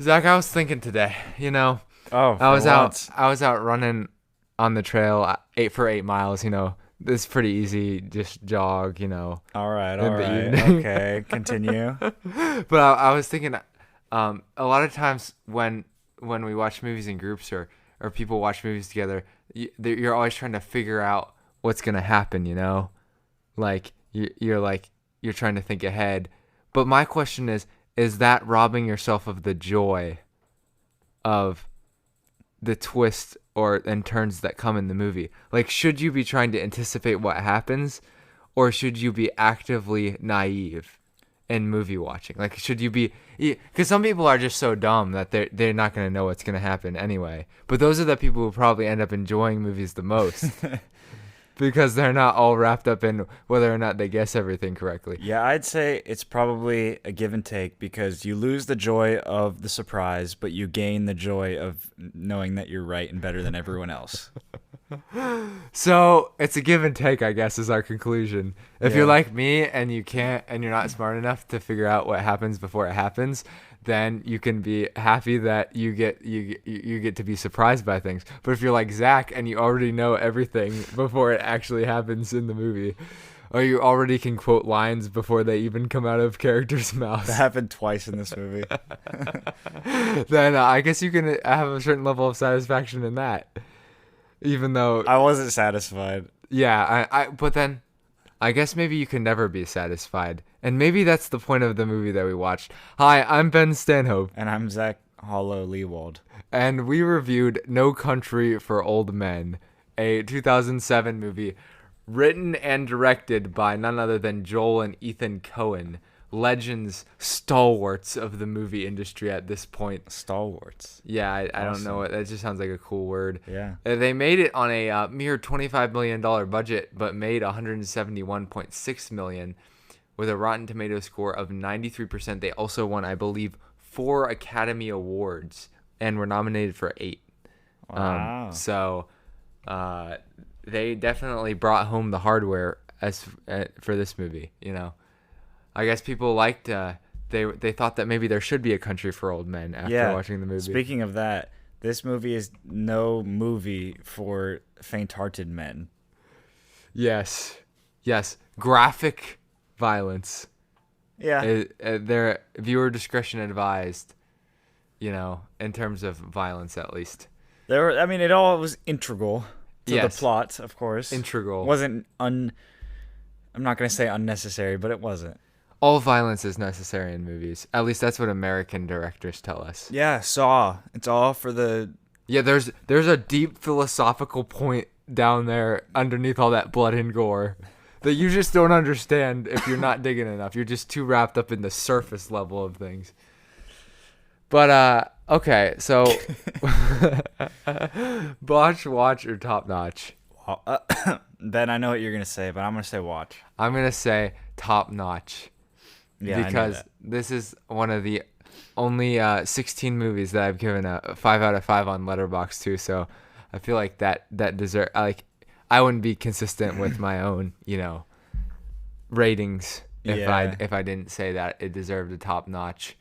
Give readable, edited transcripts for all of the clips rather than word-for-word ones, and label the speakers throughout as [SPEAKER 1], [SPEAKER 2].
[SPEAKER 1] Zach, I was thinking today,
[SPEAKER 2] Oh,
[SPEAKER 1] I
[SPEAKER 2] for
[SPEAKER 1] was out
[SPEAKER 2] once.
[SPEAKER 1] I was out running on the trail 8 miles, This is pretty easy, just jog,
[SPEAKER 2] All
[SPEAKER 1] in the
[SPEAKER 2] right.
[SPEAKER 1] evening.
[SPEAKER 2] Okay, continue.
[SPEAKER 1] But I was thinking, a lot of times when we watch movies in groups or people watch movies together, you're always trying to figure out what's gonna happen, Like you're trying to think ahead. But my question is that robbing yourself of the joy of the twist or and turns that come in the movie? Like, should you be trying to anticipate what happens, or should you be actively naive in movie watching? Like, should you be? Because some people are just so dumb that they're not gonna know what's gonna happen anyway. But those are the people who probably end up enjoying movies the most because they're not all wrapped up in whether or not they guess everything correctly.
[SPEAKER 2] Yeah, I'd say it's probably a give and take because you lose the joy of the surprise, but you gain the joy of knowing that you're right and better than everyone else.
[SPEAKER 1] So it's a give and take, I guess, is our conclusion. If you're
[SPEAKER 2] Yeah.
[SPEAKER 1] like me and you're not smart enough to figure out what happens before it happens, then you can be happy that you get to be surprised by things. But if you're like Zach and you already know everything before it actually happens in the movie, or you already can quote lines before they even come out of characters'
[SPEAKER 2] That
[SPEAKER 1] mouths,
[SPEAKER 2] happened twice in this movie.
[SPEAKER 1] then I guess you can have a certain level of satisfaction in that. Even though,
[SPEAKER 2] I wasn't satisfied.
[SPEAKER 1] yeah, but then I guess maybe you can never be satisfied. And maybe that's the point of the movie that we watched. Hi, I'm Ben Stanhope,
[SPEAKER 2] And I'm Zach Hollow Leewald.
[SPEAKER 1] and we reviewed No Country for Old Men, a 2007 movie written and directed by none other than Joel and Ethan Coen, legends, stalwarts of the movie industry at this point.
[SPEAKER 2] Stalwarts.
[SPEAKER 1] Yeah, I don't know.
[SPEAKER 2] Awesome.
[SPEAKER 1] That just sounds like a cool word.
[SPEAKER 2] Yeah.
[SPEAKER 1] They made it on a mere $25 million budget, but made $171.6 million with a Rotten Tomatoes score of 93%. They also won, I believe, 4 Academy Awards and were nominated for 8.
[SPEAKER 2] Wow.
[SPEAKER 1] So they definitely brought home the hardware as for this movie. I guess people liked. They thought that maybe there should be a country for old men after
[SPEAKER 2] Yeah.
[SPEAKER 1] watching the movie.
[SPEAKER 2] Speaking of that, this movie is no movie for faint-hearted men.
[SPEAKER 1] Yes, yes, graphic violence.
[SPEAKER 2] Yeah.
[SPEAKER 1] Their viewer discretion advised. In terms of violence, at least.
[SPEAKER 2] It all was integral to
[SPEAKER 1] Yes.
[SPEAKER 2] the plot, of course.
[SPEAKER 1] Integral.
[SPEAKER 2] Wasn't I'm not going to say unnecessary, but it wasn't.
[SPEAKER 1] All violence is necessary in movies. At least that's what American directors tell us.
[SPEAKER 2] Yeah, Saw. It's all for the
[SPEAKER 1] Yeah, there's a deep philosophical point down there underneath all that blood and gore that you just don't understand if you're not digging enough. You're just too wrapped up in the surface level of things. But okay, so watch or top notch.
[SPEAKER 2] Ben, I know what you're going to say, but I'm going to say watch.
[SPEAKER 1] I'm gonna say top notch
[SPEAKER 2] Yeah, I know
[SPEAKER 1] because
[SPEAKER 2] that.
[SPEAKER 1] this is one of the only 16 movies that I've given a 5 out of 5 on Letterboxd too. So I feel like that deserve I wouldn't be consistent with my own ratings
[SPEAKER 2] Yeah.
[SPEAKER 1] if I didn't say that it deserved a top notch.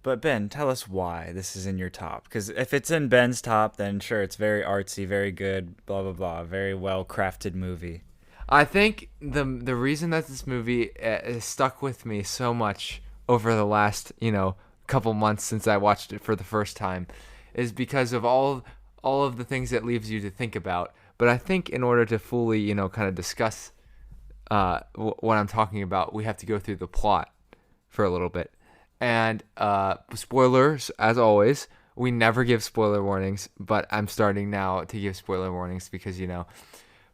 [SPEAKER 2] But Ben, tell us why this is in your top. Because if it's in Ben's top, then sure, it's very artsy, very good, blah blah blah, very well crafted movie.
[SPEAKER 1] I think the reason that this movie has stuck with me so much over the last couple months since I watched it for the first time is because of all of the things it leaves you to think about. But I think in order to fully kind of discuss what I'm talking about, we have to go through the plot for a little bit. And spoilers, as always, we never give spoiler warnings, but I'm starting now to give spoiler warnings because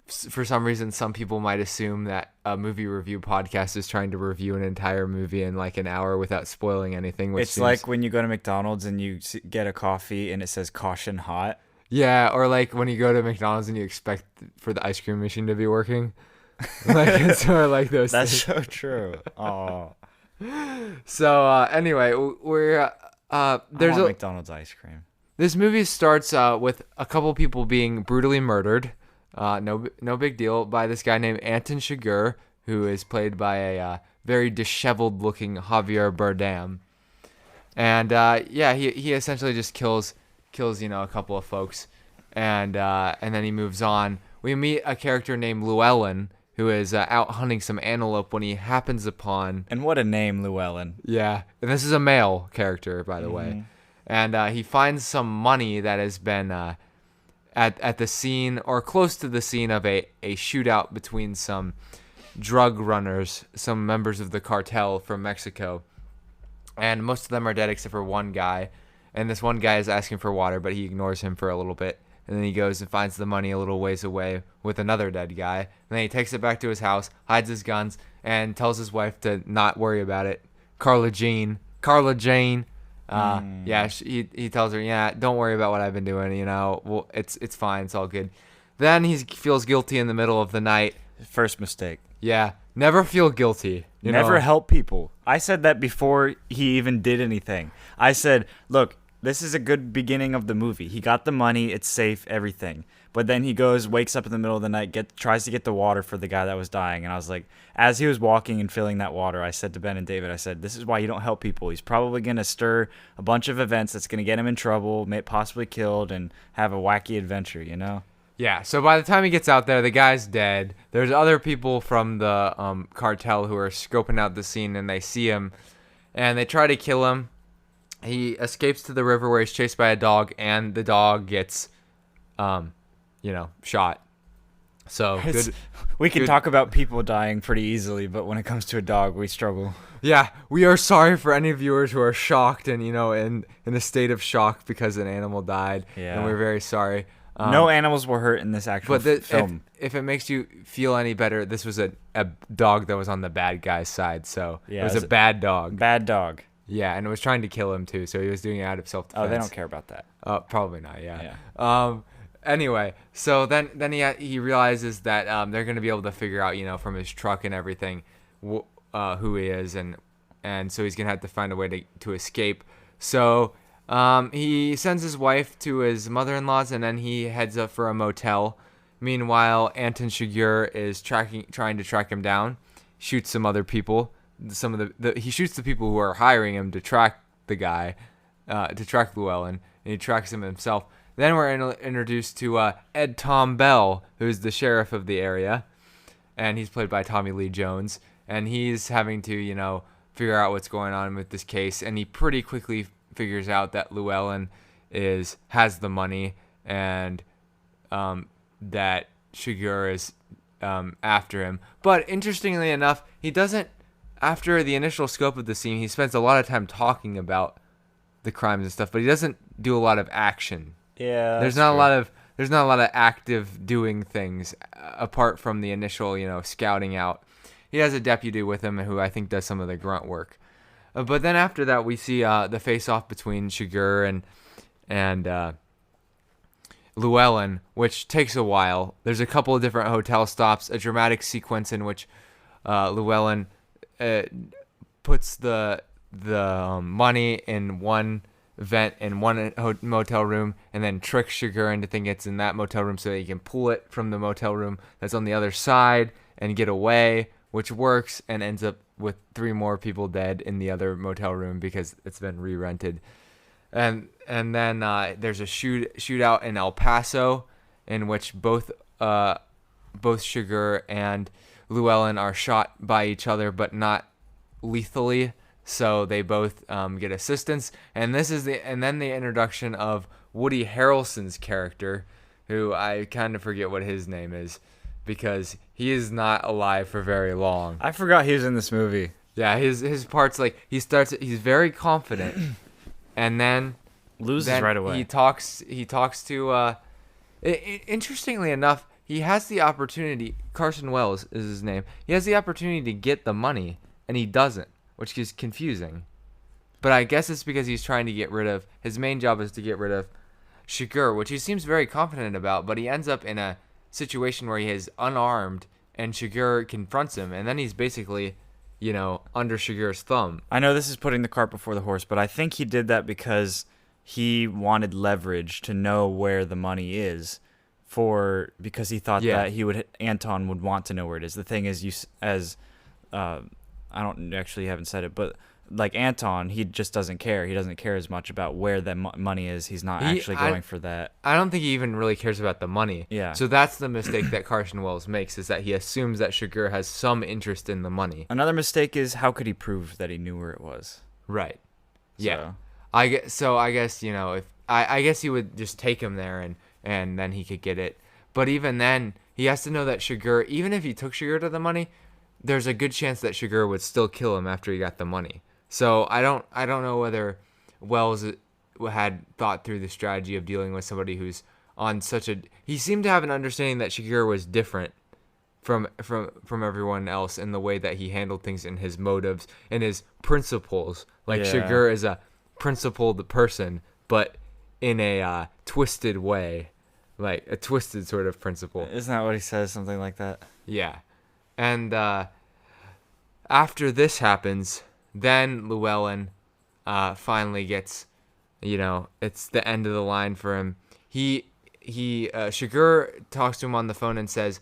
[SPEAKER 1] for some reason, some people might assume that a movie review podcast is trying to review an entire movie in like an hour without spoiling anything. Which
[SPEAKER 2] It's
[SPEAKER 1] seems,
[SPEAKER 2] like when you go to McDonald's and you get a coffee and it says caution hot.
[SPEAKER 1] yeah, or like when you go to McDonald's and you expect for the ice cream machine to be working. Like it's sort of like those
[SPEAKER 2] That's
[SPEAKER 1] things.
[SPEAKER 2] so true. Oh,
[SPEAKER 1] So anyway, we're there's
[SPEAKER 2] I want
[SPEAKER 1] a
[SPEAKER 2] McDonald's ice cream.
[SPEAKER 1] this movie starts with a couple people being brutally murdered. No big deal by this guy named Anton Chigurh, who is played by a very disheveled looking Javier Bardem. And yeah, he essentially just kills a couple of folks, and then he moves on. We meet a character named Llewellyn who is out hunting some antelope when he happens upon.
[SPEAKER 2] And what a name, Llewellyn.
[SPEAKER 1] Yeah, and this is a male character, by the way.
[SPEAKER 2] Mm-hmm.
[SPEAKER 1] And he finds some money that has been at the scene or close to the scene of a shootout between some drug runners, some members of the cartel from Mexico. And most of them are dead except for one guy. And this one guy is asking for water, but he ignores him for a little bit. And then he goes and finds the money a little ways away with another dead guy. And then he takes it back to his house, hides his guns, and tells his wife to not worry about it. Carla Jane. Yeah, he tells her, yeah, don't worry about what I've been doing. Well, it's fine. It's all good. Then he feels guilty in the middle of the night.
[SPEAKER 2] First mistake.
[SPEAKER 1] Yeah, never feel guilty.
[SPEAKER 2] Never help people. I said that before he even did anything. I said, look, this is a good beginning of the movie. He got the money. It's safe, everything. But then he wakes up in the middle of the night, tries to get the water for the guy that was dying. And I was like, as he was walking and filling that water, I said to Ben and David, I said, this is why you don't help people. He's probably going to stir a bunch of events that's going to get him in trouble, possibly killed, and have a wacky adventure,
[SPEAKER 1] Yeah, so by the time he gets out there, the guy's dead. There's other people from the cartel who are scoping out the scene, and they see him, and they try to kill him. He escapes to the river where he's chased by a dog, and the dog gets, shot. So
[SPEAKER 2] we can talk about people dying pretty easily, but when it comes to a dog, we struggle.
[SPEAKER 1] Yeah, we are sorry for any viewers who are shocked and in a state of shock because an animal died.
[SPEAKER 2] Yeah,
[SPEAKER 1] and we're very sorry.
[SPEAKER 2] No animals were hurt in this actual film.
[SPEAKER 1] If it makes you feel any better, this was a dog that was on the bad guy's side, so yeah, it was a bad dog.
[SPEAKER 2] Bad dog.
[SPEAKER 1] Yeah, and it was trying to kill him too, so he was doing it out of self-defense.
[SPEAKER 2] Oh, they don't care about that.
[SPEAKER 1] Probably not. Yeah. Anyway, so then he realizes that they're gonna be able to figure out from his truck and everything who he is, and so he's gonna have to find a way to escape. So he sends his wife to his mother-in-law's, and then he heads up for a motel. Meanwhile, Anton Chigurh is trying to track him down, shoots some other people. He shoots the people who are hiring him to track the guy, to track Llewellyn, and he tracks him himself. Then we're introduced to Ed Tom Bell, who's the sheriff of the area, and he's played by Tommy Lee Jones, and he's having to figure out what's going on with this case, and he pretty quickly figures out that Llewellyn has the money, and that Chigurh is after him. But interestingly enough, he doesn't. After the initial scope of the scene, he spends a lot of time talking about the crimes and stuff, but he doesn't do a lot of action.
[SPEAKER 2] Yeah,
[SPEAKER 1] there's not a lot of active doing things apart from the initial scouting out. He has a deputy with him who I think does some of the grunt work. But then after that, we see the face-off between Chigurh and Llewellyn, which takes a while. There's a couple of different hotel stops, a dramatic sequence in which Llewellyn puts the money in one vent in one motel room, and then tricks Chigurh into thinking it's in that motel room so that he can pull it from the motel room that's on the other side and get away, which works and ends up with 3 more people dead in the other motel room because it's been re-rented. And then there's a shootout in El Paso in which both Chigurh and Llewellyn are shot by each other, but not lethally. So they both get assistance, and then the introduction of Woody Harrelson's character, who I kind of forget what his name is, because he is not alive for very long.
[SPEAKER 2] I forgot he was in this movie.
[SPEAKER 1] Yeah, his parts, like he's very confident, and then
[SPEAKER 2] loses right away.
[SPEAKER 1] He talks to. Interestingly enough, he has the opportunity. Carson Wells is his name. He has the opportunity to get the money, and he doesn't, which is confusing. But I guess it's because he's trying to get rid of. His main job is to get rid of Chigurh, which he seems very confident about. But he ends up in a situation where he is unarmed, and Chigurh confronts him, and then he's basically, under Chigurh's thumb.
[SPEAKER 2] I know this is putting the cart before the horse, but I think he did that because he wanted leverage to know where the money is, because he thought that Anton would want to know where it is. The thing is, I don't actually haven't said it, but like Anton, he just doesn't care. He doesn't care as much about where the money is. He's not
[SPEAKER 1] He,
[SPEAKER 2] actually
[SPEAKER 1] I,
[SPEAKER 2] going for that.
[SPEAKER 1] I don't think he even really cares about the money.
[SPEAKER 2] Yeah.
[SPEAKER 1] So that's the mistake that Carson Wells makes, is that he assumes that Shiger has some interest in the money.
[SPEAKER 2] Another mistake is, how could he prove that he knew where it was?
[SPEAKER 1] Right. Yeah.
[SPEAKER 2] So,
[SPEAKER 1] I guess, if I guess he would just take him there and then he could get it. But even then, he has to know that Shiger, even if he took Shiger to the money, there's a good chance that Shiger would still kill him after he got the money. So I don't know whether Wells had thought through the strategy of dealing with somebody who's on such a. He seemed to have an understanding that Shiger was different from everyone else in the way that he handled things, in his motives and his principles. Like,
[SPEAKER 2] Yeah.
[SPEAKER 1] Shiger is a principled person, but in a twisted way, like a twisted sort of principle.
[SPEAKER 2] isn't that what he says? Something like that.
[SPEAKER 1] Yeah. And after this happens, then Llewellyn finally gets, it's the end of the line for him. Shiger talks to him on the phone and says,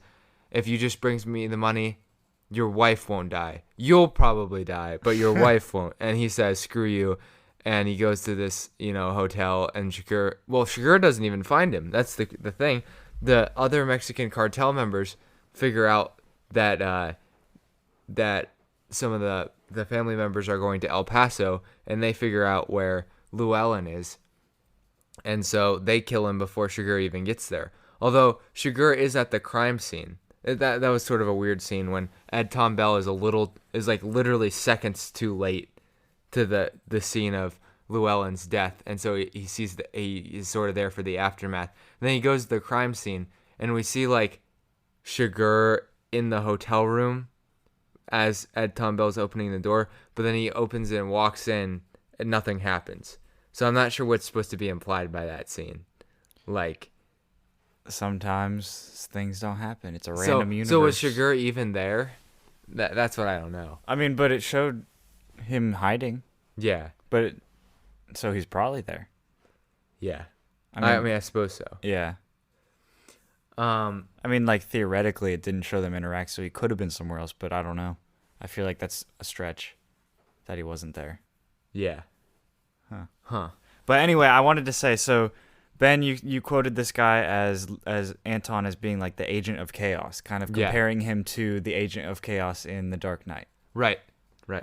[SPEAKER 1] if you just brings me the money, your wife won't die. You'll probably die, but your wife won't. And he says, screw you. And he goes to this, hotel, and Shiger doesn't even find him. That's the thing. The other Mexican cartel members figure out that that some of the family members are going to El Paso, and they figure out where Llewellyn is. And so they kill him before Shiger even gets there. Although Shiger is at the crime scene. That was sort of a weird scene when Ed Tom Bell is like literally seconds too late to the scene of Llewellyn's death, and so he sees he is sort of there for the aftermath. And then he goes to the crime scene, and we see like Shiger in the hotel room as Ed Tom Bell's opening the door, but then he opens it and walks in, and nothing happens. So I'm not sure what's supposed to be implied by that scene. Like,
[SPEAKER 2] sometimes things don't happen. It's a random universe.
[SPEAKER 1] So was Shiger even there? That's what I don't know.
[SPEAKER 2] I mean, but it showed him hiding.
[SPEAKER 1] Yeah.
[SPEAKER 2] So he's probably there.
[SPEAKER 1] Yeah.
[SPEAKER 2] I
[SPEAKER 1] mean, I suppose so.
[SPEAKER 2] Yeah. I mean, like, theoretically, it didn't show them interact, so he could have been somewhere else, but I don't know. I feel like that's a stretch that he wasn't there.
[SPEAKER 1] Yeah. Huh.
[SPEAKER 2] But anyway, I wanted to say, so Ben, you quoted this guy as Anton as being like the agent of chaos, kind of comparing him to the agent of chaos in The Dark Knight.
[SPEAKER 1] Right.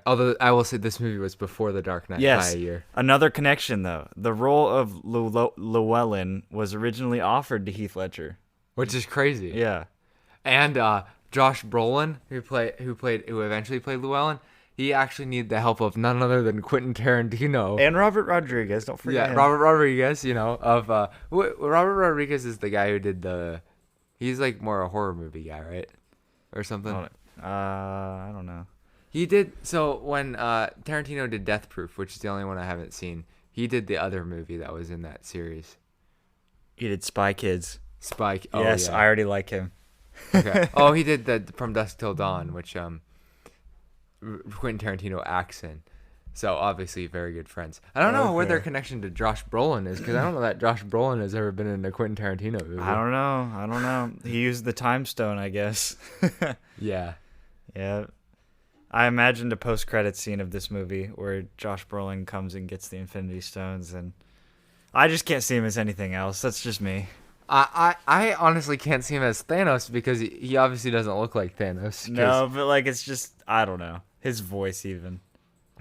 [SPEAKER 1] Although I will say this movie was before The Dark Knight by a year.
[SPEAKER 2] Another connection, though. The role of Llewellyn was originally offered to Heath Ledger.
[SPEAKER 1] Which is crazy.
[SPEAKER 2] Yeah.
[SPEAKER 1] And Josh Brolin, who eventually played Llewellyn, he actually needed the help of none other than Quentin Tarantino.
[SPEAKER 2] And Robert Rodriguez, don't forget him.
[SPEAKER 1] Robert Rodriguez, Robert Rodriguez is the guy who did he's like more a horror movie guy, right? Or something.
[SPEAKER 2] I don't know.
[SPEAKER 1] He did, so when Tarantino did Death Proof, which is the only one I haven't seen, he did the other movie that was in that series.
[SPEAKER 2] He did Spy Kids.
[SPEAKER 1] Spike. Oh,
[SPEAKER 2] yes,
[SPEAKER 1] yeah.
[SPEAKER 2] I already like him.
[SPEAKER 1] Okay. Oh, he did the From Dusk Till Dawn, which Quentin Tarantino acts in. So obviously very good friends. I don't know where their connection to Josh Brolin is, because I don't know that Josh Brolin has ever been in a Quentin Tarantino movie.
[SPEAKER 2] I don't know. He used the time stone, I guess.
[SPEAKER 1] Yeah.
[SPEAKER 2] Yeah. I imagined a post-credit scene of this movie where Josh Brolin comes and gets the Infinity Stones, and I just can't see him as anything else. That's just me.
[SPEAKER 1] I honestly can't see him as Thanos, because he obviously doesn't look like Thanos.
[SPEAKER 2] No, but like, it's just, I don't know. His voice even.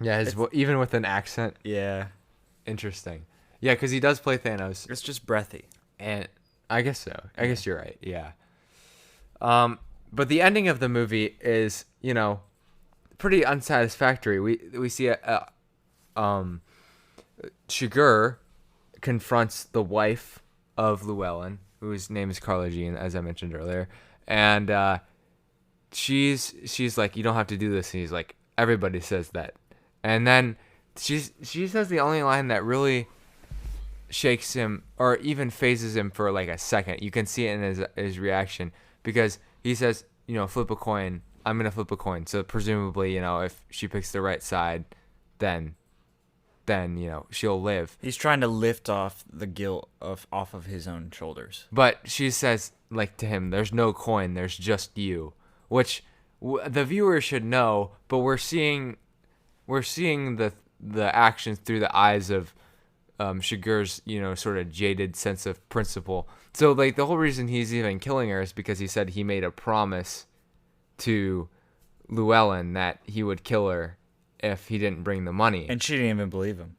[SPEAKER 1] Yeah, even with an accent.
[SPEAKER 2] Yeah.
[SPEAKER 1] Interesting. Yeah, because he does play Thanos.
[SPEAKER 2] It's just breathy.
[SPEAKER 1] And I guess so. I guess you're right. Yeah. But the ending of the movie is, pretty unsatisfactory. We see Shiger confronts the wife of Llewellyn, whose name is Carla Jean, as I mentioned earlier, and she's like, you don't have to do this, and he's like, everybody says that. And then she says the only line that really shakes him or even phases him for like a second. You can see it in his reaction, because he says, flip a coin. I'm gonna flip a coin. So presumably, if she picks the right side, then she'll live.
[SPEAKER 2] He's trying to lift off the guilt off of his own shoulders.
[SPEAKER 1] But she says, like, to him, there's no coin, there's just you, which the viewer should know, but we're seeing we're seeing the actions through the eyes of Shigur's, sort of jaded sense of principle. So like the whole reason he's even killing her is because he said he made a promise to Llewellyn that he would kill her if he didn't bring the money.
[SPEAKER 2] And she didn't even believe him.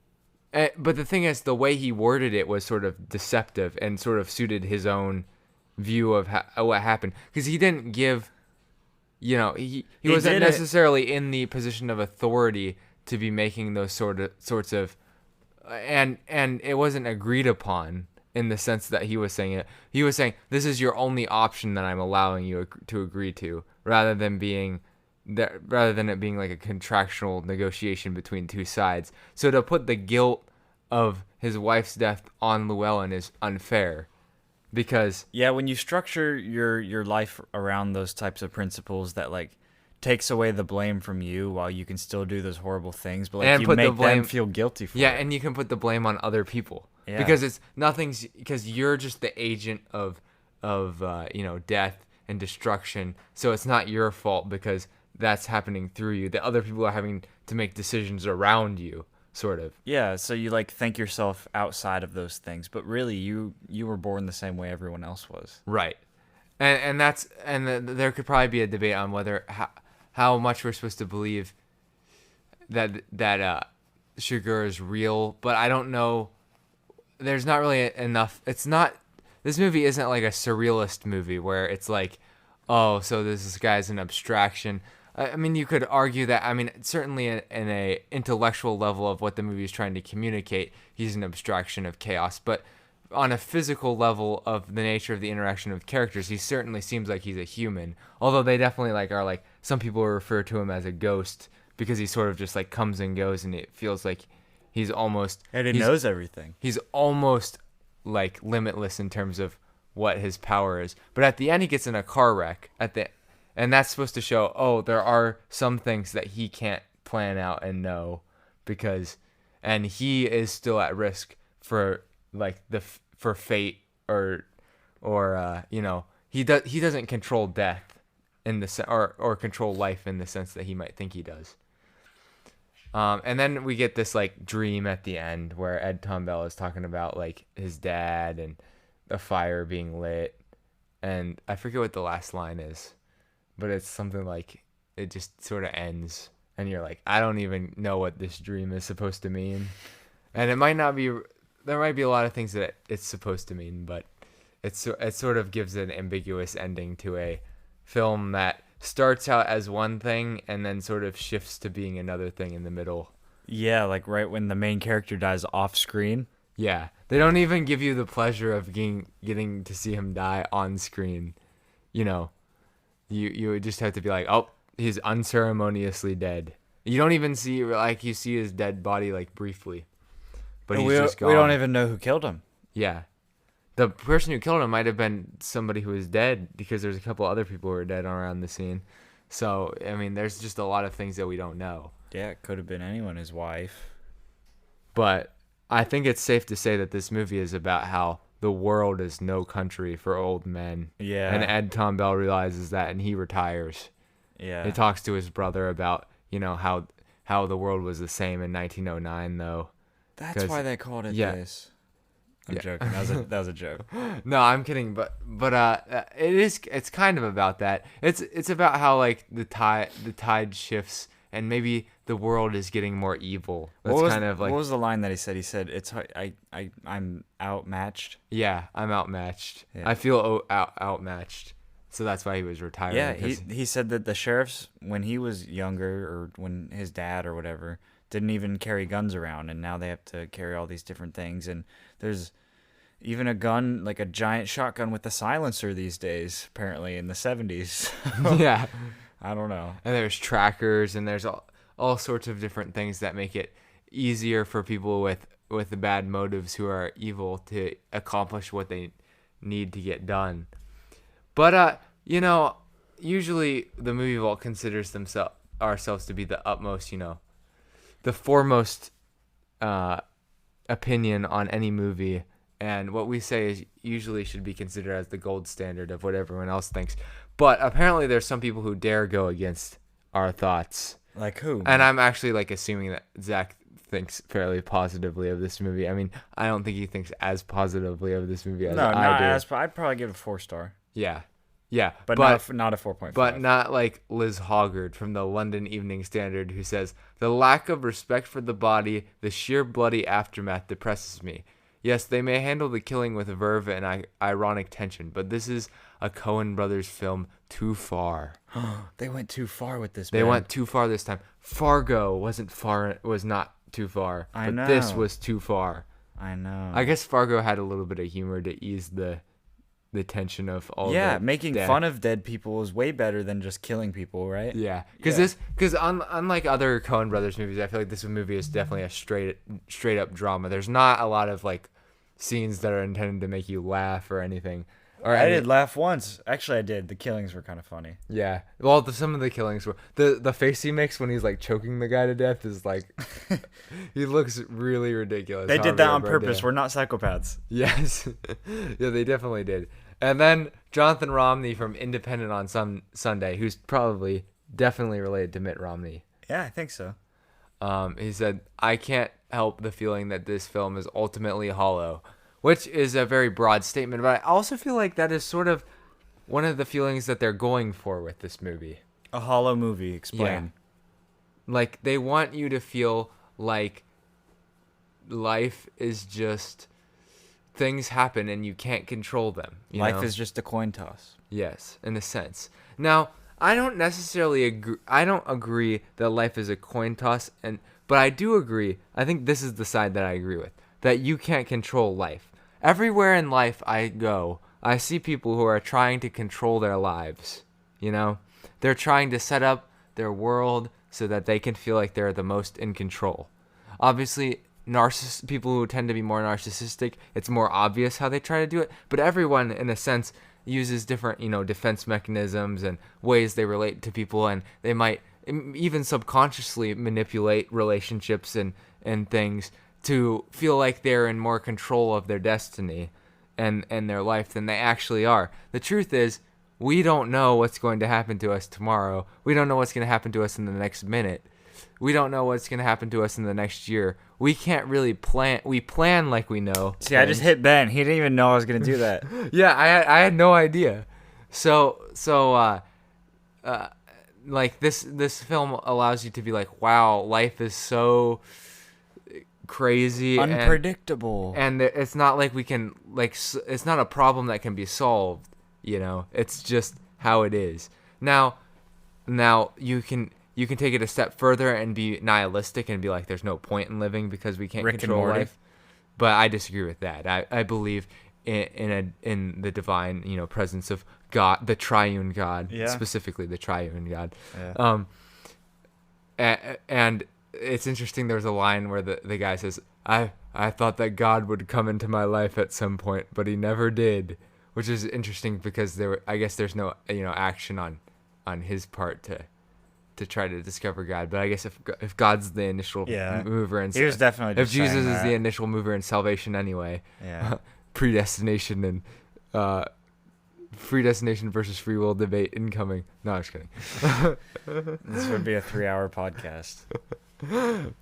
[SPEAKER 1] But the thing is, the way he worded it was sort of deceptive and sort of suited his own view of what happened. Because he didn't give, he wasn't necessarily in the position of authority to be making those sorts of, and it wasn't agreed upon in the sense that he was saying it. He was saying, this is your only option that I'm allowing you to agree to, rather than it being like a contractual negotiation between two sides. So to put the guilt of his wife's death on Llewellyn is unfair, because
[SPEAKER 2] when you structure your life around those types of principles that like takes away the blame from you while you can still do those horrible things, but like you make them feel guilty for it.
[SPEAKER 1] Yeah, and you can put the blame on other people. Yeah. Because you're just the agent of death and destruction. So it's not your fault because that's happening through you. The other people are having to make decisions around you, sort of.
[SPEAKER 2] Yeah, so you like think yourself outside of those things, but really you were born the same way everyone else was.
[SPEAKER 1] Right. And there could probably be a debate on whether how much we're supposed to believe that Shigur is real, but I don't know. There's not really enough. This movie isn't like a surrealist movie where it's like, oh, so this guy's an abstraction. I mean, you could argue that. I mean, certainly in a intellectual level of what the movie is trying to communicate, he's an abstraction of chaos. But on a physical level of the nature of the interaction of characters, he certainly seems like he's a human. Although they definitely are like, some people refer to him as a ghost because he sort of just like comes and goes, and it feels like he's almost
[SPEAKER 2] knows everything.
[SPEAKER 1] He's almost like limitless in terms of what his power is. But at the end, he gets in a car wreck and that's supposed to show, oh, there are some things that he can't plan out and know and he is still at risk for like for fate or he doesn't control death in or control life in the sense that he might think he does. And then we get this like dream at the end where Ed Tombell is talking about like his dad and a fire being lit, and I forget what the last line is, but it's something like it just sort of ends, and you're like, I don't even know what this dream is supposed to mean, and it might not be. There might be a lot of things that it's supposed to mean, but it sort of gives an ambiguous ending to a film that starts out as one thing and then sort of shifts to being another thing in the middle.
[SPEAKER 2] Yeah, like right when the main character dies off screen.
[SPEAKER 1] Yeah, they don't even give you the pleasure of getting to see him die on screen. You would just have to be like, oh, he's unceremoniously dead. You don't even see, like, you see his dead body like briefly, but he's just gone.
[SPEAKER 2] We don't even know who killed him.
[SPEAKER 1] Yeah. The person who killed him might have been somebody who was dead, because there's a couple other people who were dead around the scene. So, I mean, there's just a lot of things that we don't know.
[SPEAKER 2] Yeah, it could have been anyone, his wife.
[SPEAKER 1] But I think it's safe to say that this movie is about how the world is no country for old men.
[SPEAKER 2] Yeah.
[SPEAKER 1] And Ed Tombell realizes that, and he retires.
[SPEAKER 2] Yeah.
[SPEAKER 1] He talks to his brother about, how the world was the same in 1909, though.
[SPEAKER 2] That's why they called it this. I'm joking. That was a joke.
[SPEAKER 1] No, I'm kidding. But it's kind of about that. It's about how like the tide shifts, and maybe the world is getting more evil.
[SPEAKER 2] What was the line that he said? He said, I'm outmatched.
[SPEAKER 1] Yeah, I'm outmatched. Yeah. I feel outmatched. So that's why he was retiring.
[SPEAKER 2] Yeah, he said that the sheriffs, when he was younger, or when his dad or whatever, didn't even carry guns around, and now they have to carry all these different things. And there's even a gun, like a giant shotgun with a silencer these days, apparently, in the 70s.
[SPEAKER 1] Yeah.
[SPEAKER 2] I don't know.
[SPEAKER 1] And there's trackers, and there's all sorts of different things that make it easier for people with the bad motives who are evil to accomplish what they need to get done. But, usually the movie vault considers ourselves to be the utmost, the foremost opinion on any movie, and what we say is usually should be considered as the gold standard of what everyone else thinks. But apparently there's some people who dare go against our thoughts.
[SPEAKER 2] Like who?
[SPEAKER 1] And I'm actually like assuming that Zach thinks fairly positively of this movie. I mean, I don't think he thinks as positively of this movie as
[SPEAKER 2] No,
[SPEAKER 1] I
[SPEAKER 2] not
[SPEAKER 1] do.
[SPEAKER 2] as. I'd probably give it a 4-star,
[SPEAKER 1] Yeah, yeah,
[SPEAKER 2] but not a 4.5.
[SPEAKER 1] but not like Liz Hoggard from the London Evening Standard, who says, "The lack of respect for the body, the sheer bloody aftermath depresses me. Yes, they may handle the killing with verve and ironic tension, but this is a Coen Brothers film too far."
[SPEAKER 2] They went too far with this.
[SPEAKER 1] They
[SPEAKER 2] man.
[SPEAKER 1] went too far this time. Fargo was not too far,
[SPEAKER 2] I
[SPEAKER 1] but
[SPEAKER 2] know.
[SPEAKER 1] this was too far.
[SPEAKER 2] I know.
[SPEAKER 1] I guess Fargo had a little bit of humor to ease the tension of all.
[SPEAKER 2] Yeah,
[SPEAKER 1] the
[SPEAKER 2] making
[SPEAKER 1] death.
[SPEAKER 2] fun of dead people is way better than just killing people, right?
[SPEAKER 1] Yeah, because unlike other Coen Brothers movies, I feel like this movie is definitely a straight up drama. There's not a lot of like scenes that are intended to make you laugh or anything. Or
[SPEAKER 2] I did laugh once. Actually, I did. The killings were kind of funny.
[SPEAKER 1] Yeah. Well, some of the killings were the face he makes when he's like choking the guy to death is like he looks really ridiculous.
[SPEAKER 2] They did that on purpose. We're not psychopaths.
[SPEAKER 1] Yes. Yeah, they definitely did. And then Jonathan Romney from Independent on Sunday, who's probably definitely related to Mitt Romney.
[SPEAKER 2] Yeah, I think so.
[SPEAKER 1] He said, "I can't help the feeling that this film is ultimately hollow," which is a very broad statement, but I also feel like that is sort of one of the feelings that they're going for with this movie.
[SPEAKER 2] A hollow movie. Explain.
[SPEAKER 1] Yeah. Like, they want you to feel like life is just things happen and you can't control them.
[SPEAKER 2] Life is just a coin toss.
[SPEAKER 1] Yes, in a sense. Now, I don't necessarily agree. I don't agree that life is a coin toss, but I do agree. I think this is the side that I agree with, that you can't control life. Everywhere in life I go, I see people who are trying to control their lives. You know, they're trying to set up their world so that they can feel like they're the most in control. Obviously, people who tend to be more narcissistic, it's more obvious how they try to do it, but everyone in a sense uses different, defense mechanisms and ways they relate to people, and they might even subconsciously manipulate relationships and things to feel like they're in more control of their destiny and their life than they actually are. The truth is, we don't know what's going to happen to us tomorrow. We don't know what's going to happen to us in the next minute. We don't know what's going to happen to us in the next year. We can't really plan. We plan like we know.
[SPEAKER 2] See, I just hit Ben. He didn't even know I was going to do that.
[SPEAKER 1] Yeah, I had no idea. So like this film allows you to be like, wow, life is so crazy,
[SPEAKER 2] unpredictable,
[SPEAKER 1] and it's not like we can it's not a problem that can be solved. It's just how it is. Now you can take it a step further and be nihilistic and be like, there's no point in living because we can't control life. But I disagree with that. I believe in the divine, presence of God, the triune God, specifically the triune God. Yeah. And it's interesting. There's a line where the guy says, I thought that God would come into my life at some point, but he never did, which is interesting because I guess there's no, action on his part to try to discover God. But I guess if God's the initial mover, and
[SPEAKER 2] he was definitely
[SPEAKER 1] if Jesus is the initial mover in salvation anyway, predestination and predestination versus free will debate incoming. No, I'm just kidding.
[SPEAKER 2] This would be a 3-hour podcast.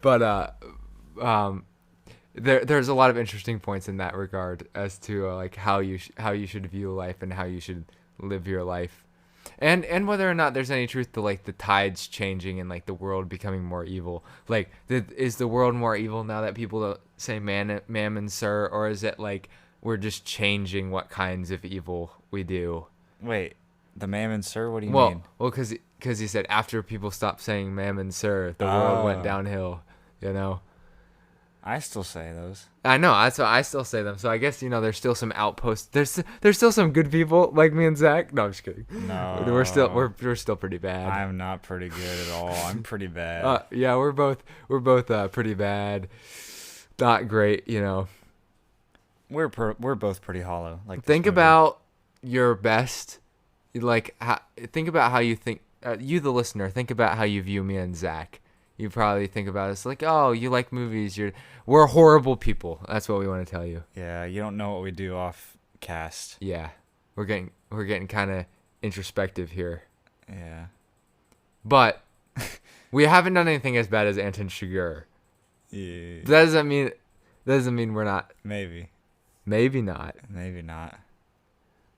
[SPEAKER 1] But there's a lot of interesting points in that regard as to like how you should view life and how you should live your life. And whether or not there's any truth to like the tides changing and like the world becoming more evil. Like, is the world more evil now that people don't say ma'am and sir, or is it like we're just changing what kinds of evil we do?
[SPEAKER 2] Wait, the ma'am and sir? What do you mean?
[SPEAKER 1] Well, because he said after people stopped saying ma'am and sir, the world went downhill.
[SPEAKER 2] I still say those.
[SPEAKER 1] I know. I still say them. So I guess, there's still some outposts. There's still some good people like me and Zach. No, I'm just kidding.
[SPEAKER 2] No.
[SPEAKER 1] We're still pretty bad.
[SPEAKER 2] I'm not pretty good at all. I'm pretty bad.
[SPEAKER 1] Yeah, we're both pretty bad. Not great,
[SPEAKER 2] We're both pretty hollow. Like,
[SPEAKER 1] think about your best. Like, think about how you think. You, the listener, think about how you view me and Zach. You probably think about us like, oh, you like movies. We're horrible people. That's what we want to tell you.
[SPEAKER 2] Yeah, you don't know what we do off cast.
[SPEAKER 1] Yeah, we're getting kind of introspective here.
[SPEAKER 2] Yeah,
[SPEAKER 1] but We haven't done anything as bad as Anton Chigurh.
[SPEAKER 2] Yeah,
[SPEAKER 1] That doesn't mean we're not.
[SPEAKER 2] maybe.
[SPEAKER 1] Maybe not.
[SPEAKER 2] Maybe not.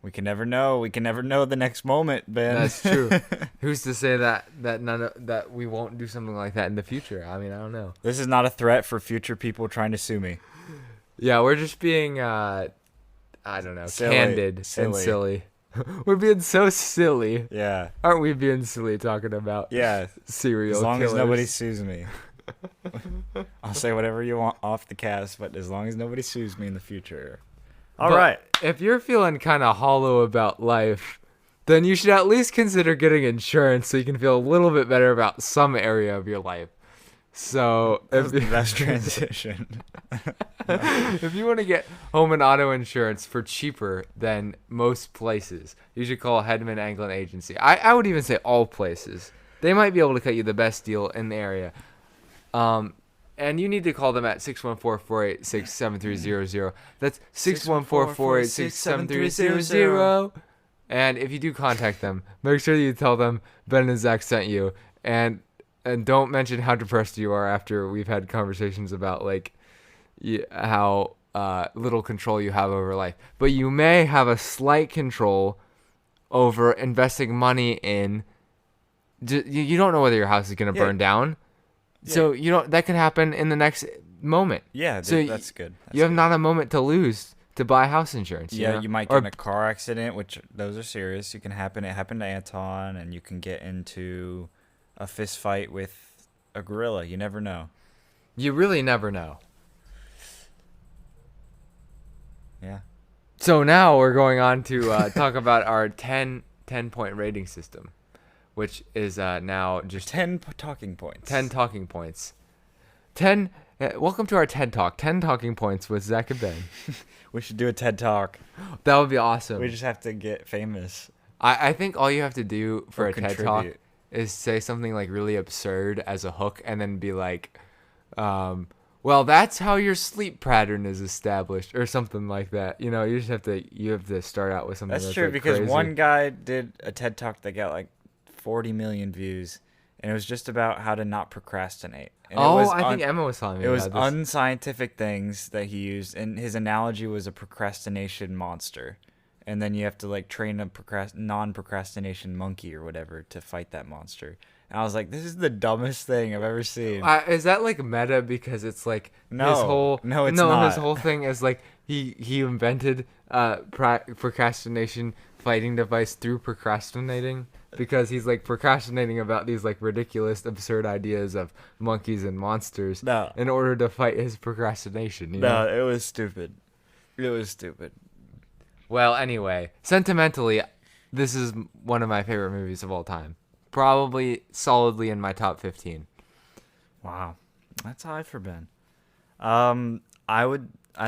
[SPEAKER 2] We can never know. We can never know the next moment, Ben.
[SPEAKER 1] That's true. Who's to say that we won't do something like that in the future? I mean, I don't know.
[SPEAKER 2] This is not a threat for future people trying to sue me.
[SPEAKER 1] Yeah, we're just being I don't know,
[SPEAKER 2] Silly.
[SPEAKER 1] candid and silly. We're being so silly.
[SPEAKER 2] Yeah.
[SPEAKER 1] Aren't we being silly talking about
[SPEAKER 2] Yeah.
[SPEAKER 1] serial
[SPEAKER 2] As long
[SPEAKER 1] killers?
[SPEAKER 2] as nobody sues me. I'll say whatever you want off the cast, but as long as nobody sues me in the future. All
[SPEAKER 1] But
[SPEAKER 2] right.
[SPEAKER 1] If you're feeling kind of hollow about life, then you should at least consider getting insurance so you can feel a little bit better about some area of your life. So
[SPEAKER 2] That's the best transition.
[SPEAKER 1] if you want to get home and auto insurance for cheaper than most places, you should call Hedman Anglin Agency. I would even say all places. They might be able to cut you the best deal in the area. And you need to call them at 614-486-7300. That's 614-486-7300. And if you do contact them, make sure you tell them Ben and Zach sent you. And don't mention how depressed you are after we've had conversations about like how little control you have over life. But you may have a slight control over investing money in. You don't know whether your house is going to burn down. Yeah. So that could happen in the next moment.
[SPEAKER 2] Yeah,
[SPEAKER 1] so
[SPEAKER 2] that's good.
[SPEAKER 1] You have not a moment to lose to buy house insurance.
[SPEAKER 2] Yeah, you might get in a car accident, which those are serious. It happened to Anton, and you can get into a fist fight with a gorilla. You never know.
[SPEAKER 1] You really never know.
[SPEAKER 2] Yeah.
[SPEAKER 1] So now we're going on to talk about our 10-point rating system, which is now just
[SPEAKER 2] 10 talking points.
[SPEAKER 1] 10 talking points. Welcome to our TED Talk. 10 talking points with Zach and Ben.
[SPEAKER 2] We should do a TED Talk.
[SPEAKER 1] That would be awesome.
[SPEAKER 2] We just have to get famous.
[SPEAKER 1] I think all you have to do for a
[SPEAKER 2] contribute.
[SPEAKER 1] TED Talk is say something like really absurd as a hook, and then be like, well, that's how your sleep pattern is established, or something like that. You have to start out with something
[SPEAKER 2] That's
[SPEAKER 1] that's
[SPEAKER 2] true,
[SPEAKER 1] like
[SPEAKER 2] because
[SPEAKER 1] crazy.
[SPEAKER 2] one guy did a TED Talk that got like 40 million views, and it was just about how to not procrastinate. And
[SPEAKER 1] I think Emma was telling me
[SPEAKER 2] it was
[SPEAKER 1] about this.
[SPEAKER 2] unscientific things that he used, and his analogy was a procrastination monster. And then you have to like train a non-procrastination monkey or whatever to fight that monster. And I was like, this is the dumbest thing I've ever seen.
[SPEAKER 1] Is that like meta? Because it's like
[SPEAKER 2] No,
[SPEAKER 1] his whole
[SPEAKER 2] it's not.
[SPEAKER 1] His whole thing is like he invented procrastination fighting device through procrastinating, because he's like procrastinating about these like ridiculous, absurd ideas of monkeys and monsters in order to fight his procrastination.
[SPEAKER 2] No, it was stupid. It was stupid.
[SPEAKER 1] Well, anyway, sentimentally, this is one of my favorite movies of all time. Probably solidly in my top 15.
[SPEAKER 2] Wow. That's high for Ben. I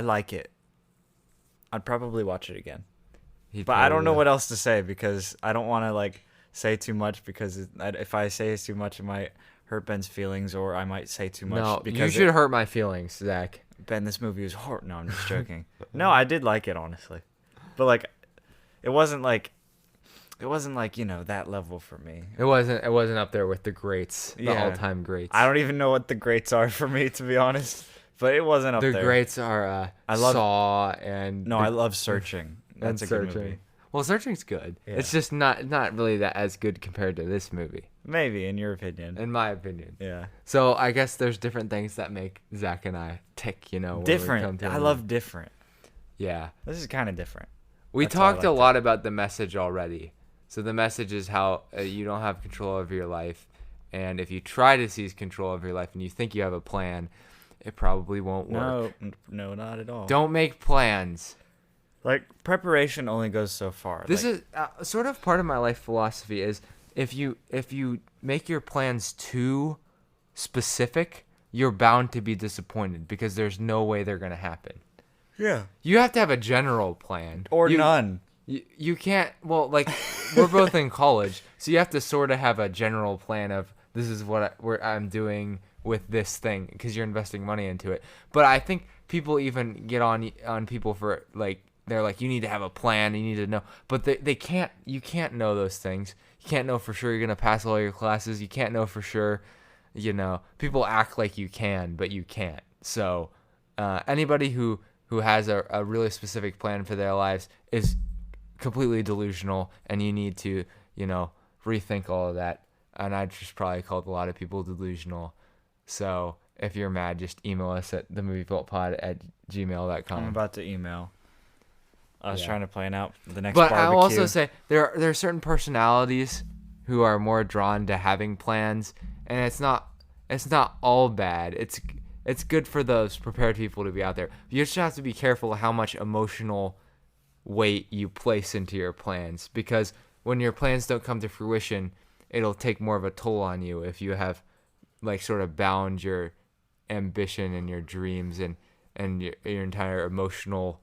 [SPEAKER 2] like it. I'd probably watch it again. But I don't know what else to say, because I don't want to like say too much, because if I say too much, it might hurt Ben's feelings, or I might say too much.
[SPEAKER 1] No,
[SPEAKER 2] because
[SPEAKER 1] you should hurt my feelings, Zach.
[SPEAKER 2] Ben, this movie was horrible. No, I'm just joking. No, I did like it, honestly. But like, it wasn't like that level for me.
[SPEAKER 1] It wasn't up there with the greats, the
[SPEAKER 2] Yeah.
[SPEAKER 1] all-time greats.
[SPEAKER 2] I don't even know what the greats are for me, to be honest. But it wasn't up
[SPEAKER 1] the
[SPEAKER 2] there.
[SPEAKER 1] greats are Saw and
[SPEAKER 2] No, I love Searching. That's a good movie.
[SPEAKER 1] Well, Searching's good.
[SPEAKER 2] Yeah.
[SPEAKER 1] It's just not really that as good compared to this movie,
[SPEAKER 2] Maybe, in your opinion.
[SPEAKER 1] in my opinion.
[SPEAKER 2] Yeah.
[SPEAKER 1] So I guess there's different things that make Zach and I tick. when we come
[SPEAKER 2] Different.
[SPEAKER 1] to
[SPEAKER 2] I
[SPEAKER 1] a
[SPEAKER 2] love
[SPEAKER 1] movie.
[SPEAKER 2] different.
[SPEAKER 1] Yeah.
[SPEAKER 2] This is kind of different.
[SPEAKER 1] We
[SPEAKER 2] That's why I
[SPEAKER 1] talked a
[SPEAKER 2] liked
[SPEAKER 1] lot about the message already. So the message is how you don't have control over your life, and if you try to seize control of your life and you think you have a plan, it probably won't work.
[SPEAKER 2] No, not at all.
[SPEAKER 1] Don't make plans.
[SPEAKER 2] Like, preparation only goes so far.
[SPEAKER 1] This is sort of part of my life philosophy is if you make your plans too specific, you're bound to be disappointed, because there's no way they're going to happen.
[SPEAKER 2] Yeah.
[SPEAKER 1] You have to have a general plan.
[SPEAKER 2] Or none.
[SPEAKER 1] You can't, well, like, we're both in college, so you have to sort of have a general plan of this is what I'm doing with this thing, because you're investing money into it. But I think people even get on people for, like, they're like, you need to have a plan, you need to know. But you can't know those things. You can't know for sure you're going to pass all your classes. You can't know for sure people act like you can, but you can't. So anybody who has a really specific plan for their lives is completely delusional, and you need to, rethink all of that. And I just probably called a lot of people delusional. So if you're mad, just email us at themovievaultpod@gmail.com.
[SPEAKER 2] I'm about to email. I was trying to plan out the next
[SPEAKER 1] But
[SPEAKER 2] barbecue.
[SPEAKER 1] I'll also say there are certain personalities who are more drawn to having plans, and it's not all bad. It's good for those prepared people to be out there. You just have to be careful how much emotional weight you place into your plans, because when your plans don't come to fruition, it'll take more of a toll on you if you have like sort of bound your ambition and your dreams and your entire emotional,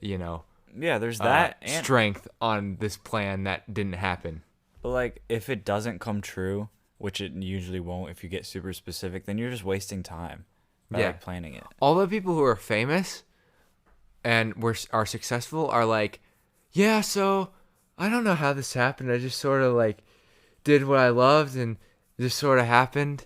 [SPEAKER 2] there's that and
[SPEAKER 1] strength on this plan that didn't happen.
[SPEAKER 2] But like, if it doesn't come true, which it usually won't, if you get super specific, then you're just wasting time by like planning it.
[SPEAKER 1] All the people who are famous and are successful are like, yeah, so I don't know how this happened. I just sort of like did what I loved and it just sort of happened.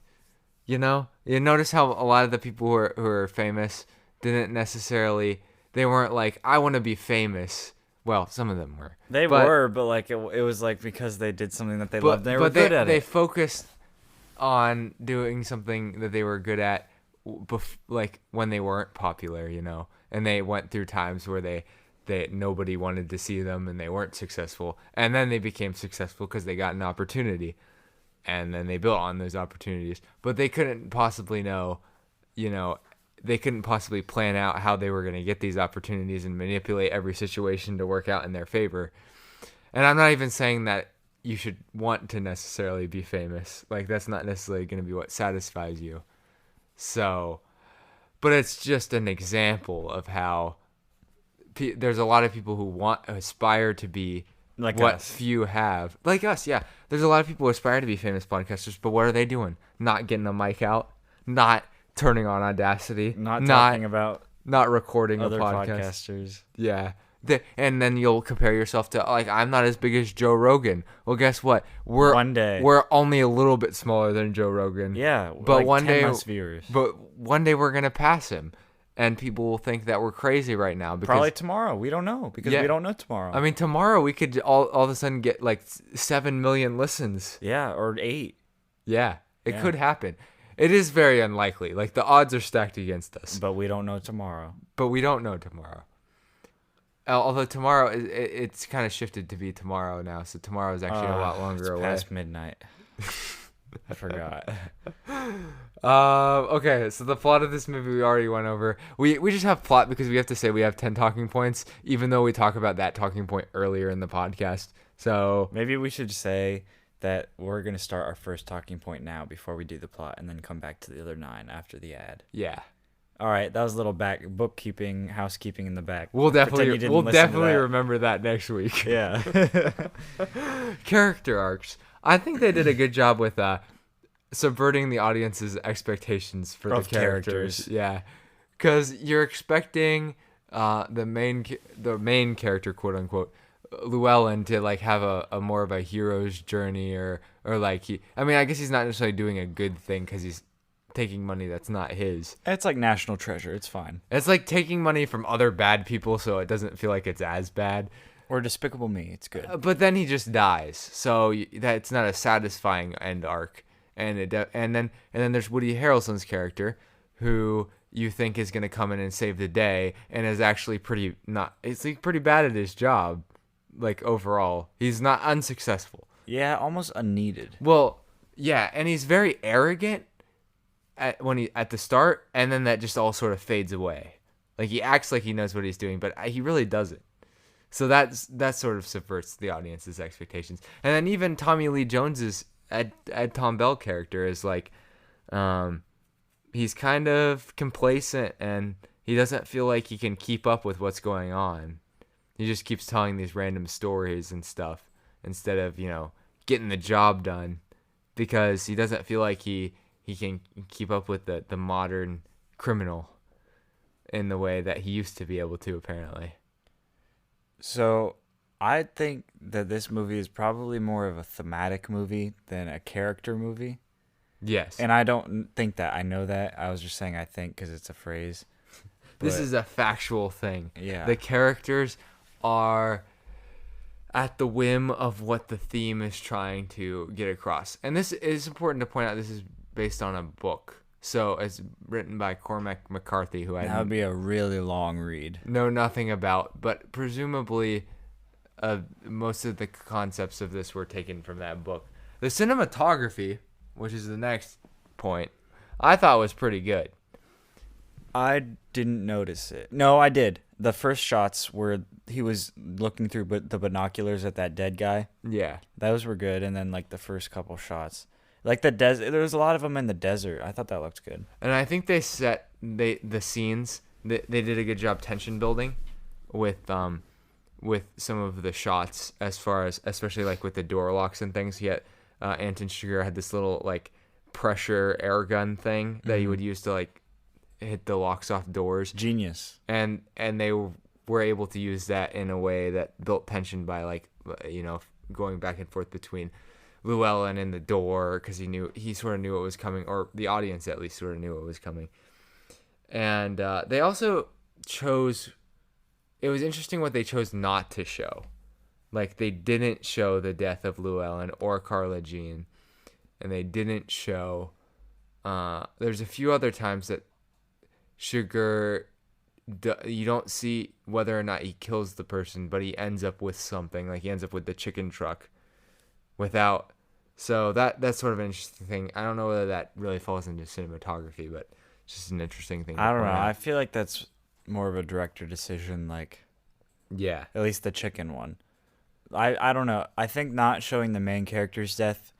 [SPEAKER 1] You notice how a lot of the people who are famous didn't necessarily, they weren't like, I want to be famous. Well, some of them were.
[SPEAKER 2] But like it was like because they did something that they loved. They were good at it.
[SPEAKER 1] They focused on doing something that they were good at, like when they weren't popular, and they went through times where they nobody wanted to see them and they weren't successful, and then they became successful because they got an opportunity, and then they built on those opportunities. But they couldn't possibly know, they couldn't possibly plan out how they were going to get these opportunities and manipulate every situation to work out in their favor. And I'm not even saying that you should want to necessarily be famous. Like, that's not necessarily going to be what satisfies you. So, but it's just an example of how there's a lot of people who aspire to be
[SPEAKER 2] like
[SPEAKER 1] what
[SPEAKER 2] us.
[SPEAKER 1] Few have. Like us, yeah. There's a lot of people who aspire to be famous podcasters, but what are they doing? Not getting a mic out, not turning on Audacity,
[SPEAKER 2] not talking about
[SPEAKER 1] not recording
[SPEAKER 2] other
[SPEAKER 1] a podcast.
[SPEAKER 2] podcasters.
[SPEAKER 1] Yeah. And then you'll compare yourself to, like, I'm not as big as Joe Rogan. Well, guess what?
[SPEAKER 2] One day
[SPEAKER 1] we're only a little bit smaller than Joe Rogan.
[SPEAKER 2] Yeah,
[SPEAKER 1] but
[SPEAKER 2] like
[SPEAKER 1] one
[SPEAKER 2] 10
[SPEAKER 1] day,
[SPEAKER 2] less viewers.
[SPEAKER 1] But one day we're gonna pass him, and people will think that we're crazy right now. Because,
[SPEAKER 2] probably tomorrow. We don't know because we don't know tomorrow.
[SPEAKER 1] I mean, tomorrow we could all of a sudden get like 7 million listens.
[SPEAKER 2] Yeah, or 8.
[SPEAKER 1] Yeah, it could happen. It is very unlikely. Like, the odds are stacked against us.
[SPEAKER 2] But we don't know tomorrow.
[SPEAKER 1] Although tomorrow, it's kind of shifted to be tomorrow now, so tomorrow is actually a lot longer away.
[SPEAKER 2] It's past midnight. I forgot.
[SPEAKER 1] Okay, so the plot of this movie we already went over. We just have plot because we have to say we have 10 talking points, even though we talk about that talking point earlier in the podcast. So
[SPEAKER 2] maybe we should say that we're going to start our first talking point now before we do the plot, and then come back to the other 9 after the ad.
[SPEAKER 1] Yeah.
[SPEAKER 2] All right, that was a little housekeeping in the back.
[SPEAKER 1] We'll definitely remember that next week.
[SPEAKER 2] Yeah.
[SPEAKER 1] Character arcs. I think they did a good job with subverting the audience's expectations for the characters. Yeah, because you're expecting the main character, quote unquote, Llewellyn, to like have a more of a hero's journey, or like I guess he's not necessarily doing a good thing because he's taking money that's not his.
[SPEAKER 2] It's like National Treasure. It's fine.
[SPEAKER 1] It's like taking money from other bad people, so it doesn't feel like it's as bad.
[SPEAKER 2] Or Despicable Me. It's good.
[SPEAKER 1] But then he just dies, so that's not a satisfying end arc. And then there's Woody Harrelson's character, who you think is gonna come in and save the day, and is actually pretty bad at his job. Like, overall, he's not unsuccessful.
[SPEAKER 2] Yeah, almost unneeded.
[SPEAKER 1] Well, yeah, and he's very arrogant at the start, and then that just all sort of fades away. Like, he acts like he knows what he's doing, but he really doesn't. So that sort of subverts the audience's expectations. And then even Tommy Lee Jones's Ed Tom Bell character is like, he's kind of complacent, and he doesn't feel like he can keep up with what's going on. He just keeps telling these random stories and stuff instead of, getting the job done, because he doesn't feel like he can keep up with the modern criminal in the way that he used to be able to, apparently.
[SPEAKER 2] So I think that this movie is probably more of a thematic movie than a character movie.
[SPEAKER 1] Yes.
[SPEAKER 2] And I don't think that. I know that. I was just saying I think because it's a phrase.
[SPEAKER 1] This
[SPEAKER 2] But,
[SPEAKER 1] is a factual thing.
[SPEAKER 2] yeah.
[SPEAKER 1] The characters are at the whim of what the theme is trying to get across. And this is important to point out. This is based on a book. So it's written by Cormac McCarthy, who I
[SPEAKER 2] That would be a really long read.
[SPEAKER 1] know nothing about, but presumably most of the concepts of this were taken from that book. The cinematography, which is the next point, I thought was pretty good.
[SPEAKER 2] I didn't notice it. No, I did. The first shots where he was looking through the binoculars at that dead guy,
[SPEAKER 1] Yeah.
[SPEAKER 2] those were good. And then like the first couple shots, like the desert, there was a lot of them in the desert. I thought that looked good.
[SPEAKER 1] And I think they set the scenes. They did a good job tension building with some of the shots, as far as especially like with the door locks and things. He had Anton Chigurh had this little like pressure air gun thing that he would use to like hit the locks off doors.
[SPEAKER 2] Genius.
[SPEAKER 1] And they were able to use that in a way that built tension by like going back and forth between Llewellyn and the door, because he sort of knew what was coming, or the audience at least sort of knew what was coming. And they also chose. It was interesting what they chose not to show. Like they didn't show the death of Llewellyn or Carla Jean, and they didn't show. There's a few other times that Chigurh, you don't see whether or not he kills the person, but he ends up with something. Like he ends up with the chicken truck without. So that's sort of an interesting thing. I don't know whether that really falls into cinematography, but it's just an interesting thing.
[SPEAKER 2] I don't know.
[SPEAKER 1] Out.
[SPEAKER 2] I feel like that's more of a director decision. Like,
[SPEAKER 1] yeah,
[SPEAKER 2] at least the chicken one. I don't know. I think not showing the main character's death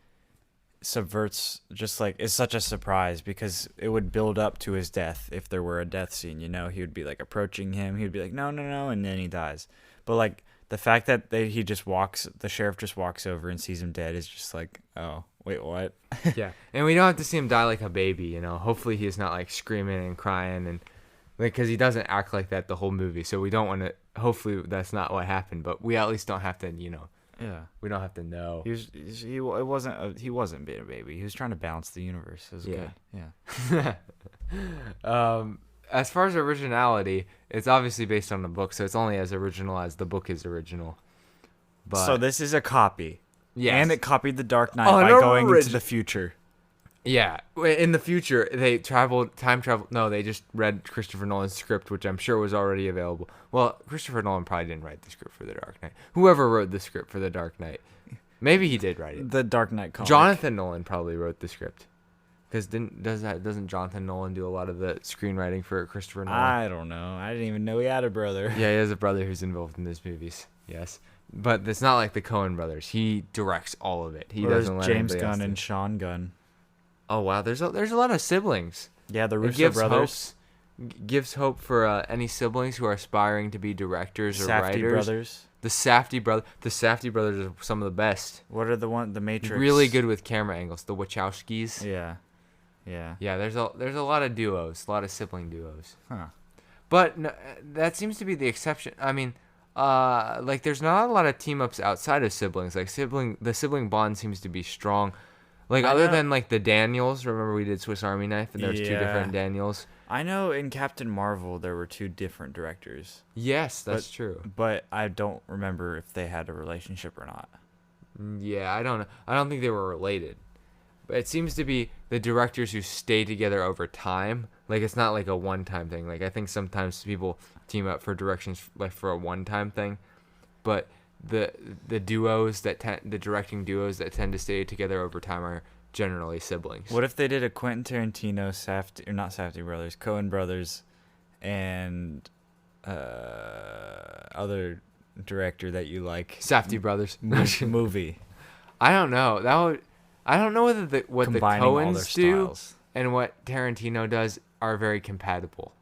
[SPEAKER 2] subverts, just like, it's such a surprise, because it would build up to his death if there were a death scene. He would be like approaching him. He'd be like, no, and then he dies. But like the fact that the sheriff just walks over and sees him dead is just like, oh, wait, what?
[SPEAKER 1] Yeah, and we don't have to see him die like a baby. Hopefully he's not like screaming and crying, and like, because he doesn't act like that the whole movie. So we don't want to. Hopefully that's not what happened, but we at least don't have to.
[SPEAKER 2] Yeah.
[SPEAKER 1] We don't have to know.
[SPEAKER 2] He wasn't being a baby. He was trying to balance the universe. It was good.
[SPEAKER 1] Yeah. As far as originality, it's obviously based on the book, so it's only as original as the book is original. But
[SPEAKER 2] so this is a copy.
[SPEAKER 1] Yes.
[SPEAKER 2] And it copied The Dark Knight by going into the future.
[SPEAKER 1] Yeah. In the future, they time traveled. No, they just read Christopher Nolan's script, which I'm sure was already available. Well, Christopher Nolan probably didn't write the script for The Dark Knight. Whoever wrote the script for The Dark Knight. Maybe he did write it.
[SPEAKER 2] The Dark Knight comic.
[SPEAKER 1] Jonathan Nolan probably wrote the script. Because doesn't Jonathan Nolan do a lot of the screenwriting for Christopher Nolan?
[SPEAKER 2] I don't know. I didn't even know he had a brother.
[SPEAKER 1] Yeah, he has a brother who's involved in these movies. Yes. But it's not like the Coen Brothers. He directs all of it. He doesn't let
[SPEAKER 2] James
[SPEAKER 1] anybody else
[SPEAKER 2] Gunn
[SPEAKER 1] do.
[SPEAKER 2] and Sean Gunn.
[SPEAKER 1] Oh wow, there's a lot of siblings.
[SPEAKER 2] Yeah, the
[SPEAKER 1] It
[SPEAKER 2] Russo
[SPEAKER 1] gives
[SPEAKER 2] brothers.
[SPEAKER 1] gives hope for any siblings who are aspiring to be directors or
[SPEAKER 2] Safdie
[SPEAKER 1] writers.
[SPEAKER 2] brothers.
[SPEAKER 1] The Safdie brothers are some of the best.
[SPEAKER 2] What are the Matrix?
[SPEAKER 1] Really good with camera angles. The Wachowskis.
[SPEAKER 2] Yeah. Yeah.
[SPEAKER 1] Yeah, there's a lot of duos, a lot of sibling duos.
[SPEAKER 2] Huh.
[SPEAKER 1] But no, that seems to be the exception. I mean, like there's not a lot of team ups outside of siblings. Like the sibling bond seems to be strong. Like other than like the Daniels, remember we did Swiss Army Knife and there was two different Daniels.
[SPEAKER 2] I know in Captain Marvel there were two different directors.
[SPEAKER 1] Yes, that's true.
[SPEAKER 2] But I don't remember if they had a relationship or not.
[SPEAKER 1] Yeah, I don't know. I don't think they were related. But it seems to be the directors who stay together over time. Like it's not like a one-time thing. Like I think sometimes people team up for directions like for a one-time thing, but the duos the directing duos that tend to stay together over time are generally siblings.
[SPEAKER 2] What if they did a Quentin Tarantino, Safdie brothers, Coen Brothers, and other director that you like?
[SPEAKER 1] Safdie brothers
[SPEAKER 2] movie.
[SPEAKER 1] I don't know. I don't know whether what the
[SPEAKER 2] Combining all their
[SPEAKER 1] Coens do
[SPEAKER 2] styles.
[SPEAKER 1] and what Tarantino does are very compatible.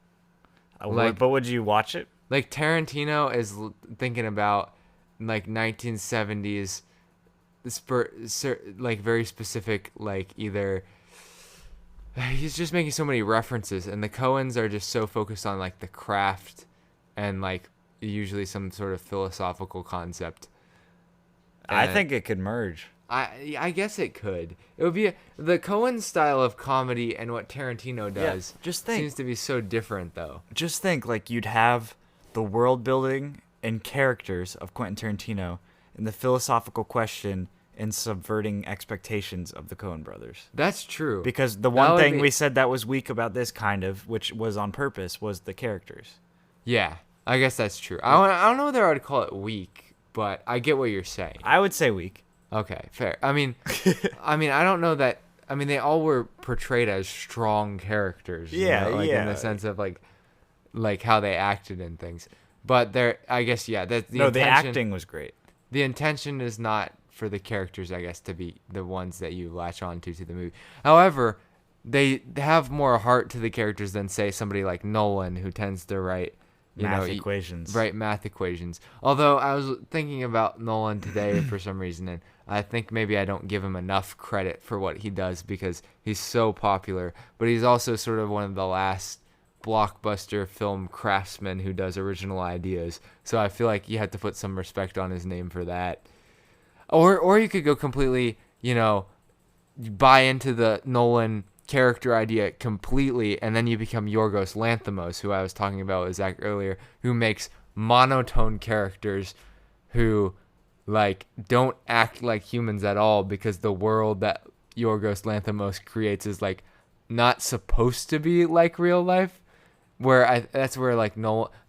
[SPEAKER 2] But would you watch it?
[SPEAKER 1] Like Tarantino is thinking about like 1970s, like very specific, like either he's just making so many references, and the Coens are just so focused on like the craft and like usually some sort of philosophical concept.
[SPEAKER 2] I think it could merge.
[SPEAKER 1] I guess it could. It would be the Coen style of comedy and what Tarantino does.
[SPEAKER 2] Just think.
[SPEAKER 1] Seems to be so different though.
[SPEAKER 2] Just think, like, you'd have the world building and characters of Quentin Tarantino and the philosophical question and subverting expectations of the Coen Brothers.
[SPEAKER 1] That's true.
[SPEAKER 2] Because the
[SPEAKER 1] That
[SPEAKER 2] one
[SPEAKER 1] would
[SPEAKER 2] thing
[SPEAKER 1] be-
[SPEAKER 2] we said that was weak about this kind of, which was on purpose, was the characters.
[SPEAKER 1] Yeah, I guess that's true. I don't know whether I would call it weak, but I get what you're saying.
[SPEAKER 2] I would say weak.
[SPEAKER 1] Okay, fair. I mean, I don't know that. I mean, they all were portrayed as strong characters.
[SPEAKER 2] Yeah,
[SPEAKER 1] like
[SPEAKER 2] yeah.
[SPEAKER 1] in the sense of like how they acted and things. But I guess, yeah. The
[SPEAKER 2] acting was great.
[SPEAKER 1] The intention is not for the characters, I guess, to be the ones that you latch on to the movie. However, they have more heart to the characters than, say, somebody like Nolan, who tends to write
[SPEAKER 2] Math equations.
[SPEAKER 1] Right, math equations. Although I was thinking about Nolan today for some reason, and I think maybe I don't give him enough credit for what he does because he's so popular. But he's also sort of one of the last blockbuster film craftsmen who does original ideas. So I feel like you have to put some respect on his name for that. Or you could go completely, buy into the Nolan character idea completely, and then you become Yorgos Lanthimos, who I was talking about with Zach earlier, who makes monotone characters who don't act like humans at all because the world that Yorgos Lanthimos creates is not supposed to be like real life. That's where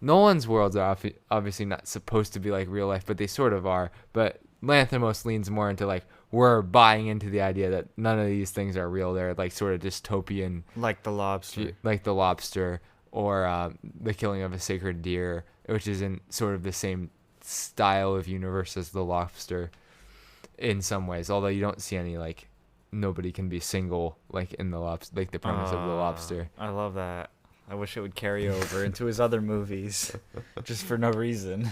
[SPEAKER 1] Nolan's worlds are obviously not supposed to be like real life, but they sort of are. But Lanthimos leans more into we're buying into the idea that none of these things are real. They're sort of dystopian,
[SPEAKER 2] Like The Lobster.
[SPEAKER 1] like The Lobster or The Killing of a Sacred Deer, which is in sort of the same style of universe as The Lobster in some ways. Although you don't see any nobody can be single in The Lobster, the premise of The Lobster.
[SPEAKER 2] I love that. I wish it would carry over into his other movies, just for no reason.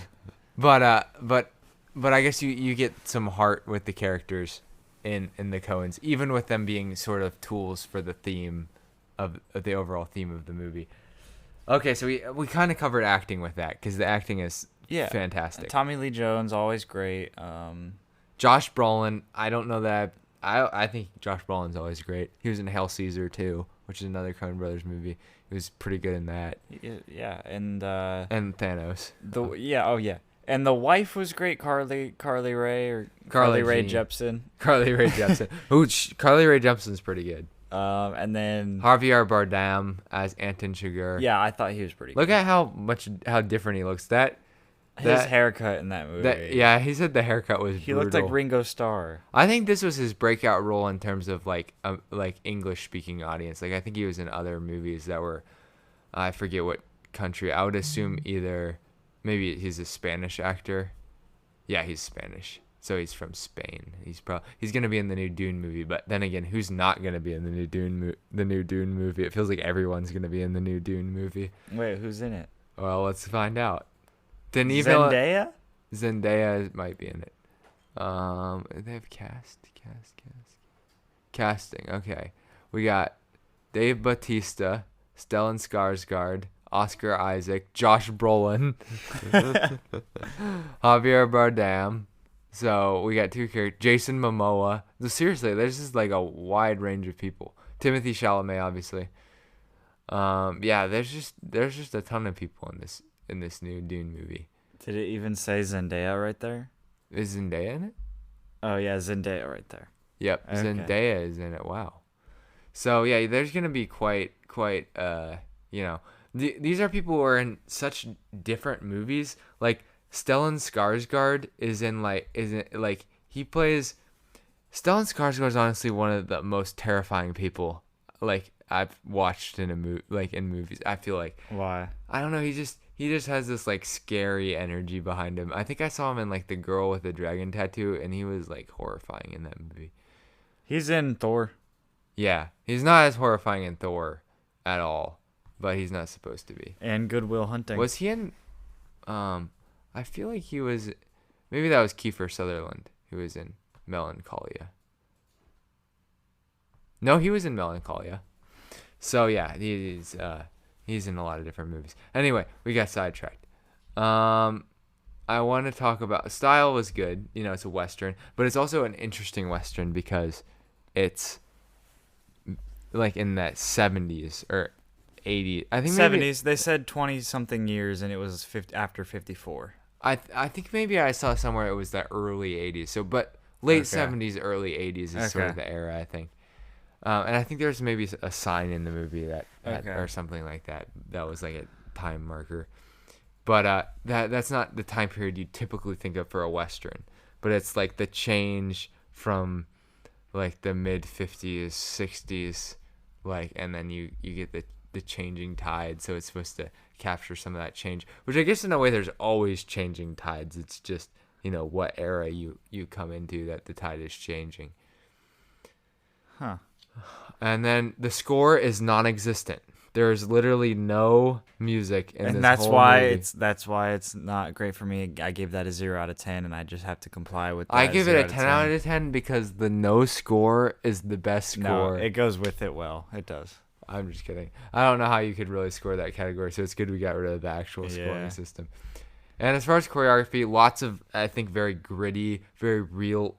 [SPEAKER 1] But I guess you get some heart with the characters in the Coens, even with them being sort of tools for the theme of the overall theme of the movie. Okay, so we kind of covered acting with that because the acting is fantastic.
[SPEAKER 2] Tommy Lee Jones, always great.
[SPEAKER 1] Josh Brolin, I don't know that I think Josh Brolin's always great. He was in Hail Caesar too, which is another Coen Brothers movie. He was pretty good in that.
[SPEAKER 2] Yeah, and
[SPEAKER 1] Thanos.
[SPEAKER 2] And the wife was great, Carly Rae Jepsen.
[SPEAKER 1] Carly Rae Jepsen. Ooh, Carly Rae Jepsen's pretty good.
[SPEAKER 2] And then
[SPEAKER 1] Javier Bardem as Anton Chigurh.
[SPEAKER 2] Yeah, I thought he was pretty good.
[SPEAKER 1] Look at how different he looks.
[SPEAKER 2] His haircut in that movie.
[SPEAKER 1] He said the haircut was
[SPEAKER 2] He
[SPEAKER 1] brutal.
[SPEAKER 2] looked like Ringo Starr.
[SPEAKER 1] I think this was his breakout role in terms of English speaking audience. I think he was in other movies that were, I forget what country. I would assume either maybe he's a Spanish actor. Yeah, he's Spanish. So he's from Spain. He's gonna be in the new Dune movie, but then again, who's not gonna be in the new Dune movie? It feels like everyone's gonna be in the new Dune movie.
[SPEAKER 2] Wait, who's in it?
[SPEAKER 1] Well, let's find out.
[SPEAKER 2] Zendaya?
[SPEAKER 1] Zendaya might be in it. They have casting. Okay, we got Dave Bautista, Stellan Skarsgård, Oscar Isaac, Josh Brolin, Javier Bardem. So we got two characters. Jason Momoa. Seriously, there's just a wide range of people. Timothy Chalamet, obviously. There's just a ton of people in this new Dune movie.
[SPEAKER 2] Did it even say Zendaya right there?
[SPEAKER 1] Is Zendaya in it?
[SPEAKER 2] Oh yeah, Zendaya right there.
[SPEAKER 1] Yep, okay. Zendaya is in it. Wow. So yeah, there's gonna be quite. These are people who are in such different movies. Stellan Skarsgård he plays. Stellan Skarsgård is honestly one of the most terrifying people I've watched in in movies. I feel like.
[SPEAKER 2] Why?
[SPEAKER 1] I don't know. He just has this scary energy behind him. I think I saw him in The Girl with the Dragon Tattoo, and he was horrifying in that movie.
[SPEAKER 2] He's in Thor.
[SPEAKER 1] Yeah, he's not as horrifying in Thor at all, but he's not supposed to be.
[SPEAKER 2] And Good Will Hunting.
[SPEAKER 1] Was he in? I feel like he was. Maybe that was Kiefer Sutherland who was in Melancholia. No, he was in Melancholia. So yeah, he's in a lot of different movies. Anyway, we got sidetracked. I I want to talk about style was good. You know, it's a western, but it's also an interesting western because it's like in that 70s or 80s. I think maybe
[SPEAKER 2] 70s. They said 20 something years, and it was 50, after 54.
[SPEAKER 1] I think maybe I saw somewhere it was the early 80s. So, but late
[SPEAKER 2] Okay.
[SPEAKER 1] 70s, early 80s is sort of
[SPEAKER 2] Okay.
[SPEAKER 1] the era, I think. And I think there's maybe a sign in the movie that
[SPEAKER 2] Okay.
[SPEAKER 1] or something like that that was like a time marker. But that's not the time period you typically think of for a western. But it's like the change from like the mid 50s, 60s, like, and then you get the changing tide. So it's supposed to capture some of that change, which I guess in a way there's always changing tides. It's just, you know, what era you come into that the tide is changing.
[SPEAKER 2] Huh.
[SPEAKER 1] And then the score is non-existent. There's literally no music in
[SPEAKER 2] And
[SPEAKER 1] this
[SPEAKER 2] that's
[SPEAKER 1] whole
[SPEAKER 2] why
[SPEAKER 1] movie.
[SPEAKER 2] that's why it's not great for me. I gave that a 0 out of 10, and I just have to comply with that.
[SPEAKER 1] I give it
[SPEAKER 2] 0
[SPEAKER 1] a 10 out of 10 because the no score is the best
[SPEAKER 2] No,
[SPEAKER 1] score.
[SPEAKER 2] it goes with it well. It does.
[SPEAKER 1] I'm just kidding. I don't know how you could really score that category, so it's good we got rid of the actual scoring
[SPEAKER 2] Yeah.
[SPEAKER 1] system. And as far as choreography, lots of, I think, very gritty, very real.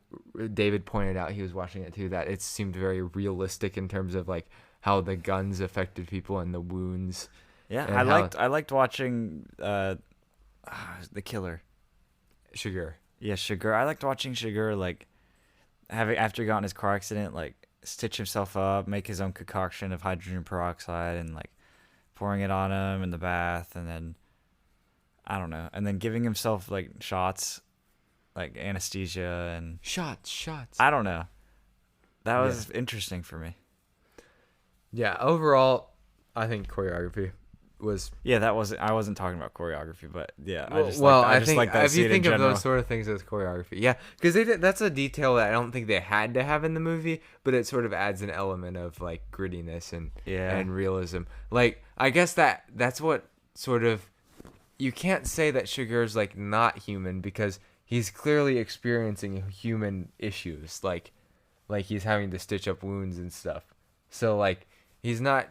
[SPEAKER 1] David pointed out, he was watching it too, that it seemed very realistic in terms of like how the guns affected people and the wounds.
[SPEAKER 2] Yeah,
[SPEAKER 1] And
[SPEAKER 2] I liked watching the killer.
[SPEAKER 1] Sugar.
[SPEAKER 2] Yeah, Sugar. I liked watching Sugar like having after he got in his car accident, like stitch himself up, make his own concoction of hydrogen peroxide, and like pouring it on him in the bath, and then I don't know, and then giving himself like shots, like anesthesia, and
[SPEAKER 1] Shots.
[SPEAKER 2] I don't know. That was interesting for me.
[SPEAKER 1] Yeah, overall, I think choreography was.
[SPEAKER 2] Yeah, that wasn't. I wasn't talking about choreography, but yeah,
[SPEAKER 1] Well,
[SPEAKER 2] I just
[SPEAKER 1] think
[SPEAKER 2] like that
[SPEAKER 1] if you
[SPEAKER 2] scene
[SPEAKER 1] think
[SPEAKER 2] in
[SPEAKER 1] of
[SPEAKER 2] general.
[SPEAKER 1] those sort of things as choreography, yeah, because that's a detail that I don't think they had to have in the movie, but it sort of adds an element of like grittiness
[SPEAKER 2] Yeah.
[SPEAKER 1] and realism. Like I guess that's what sort of you can't say that Sugar's like not human because he's clearly experiencing human issues, like he's having to stitch up wounds and stuff. So like he's not.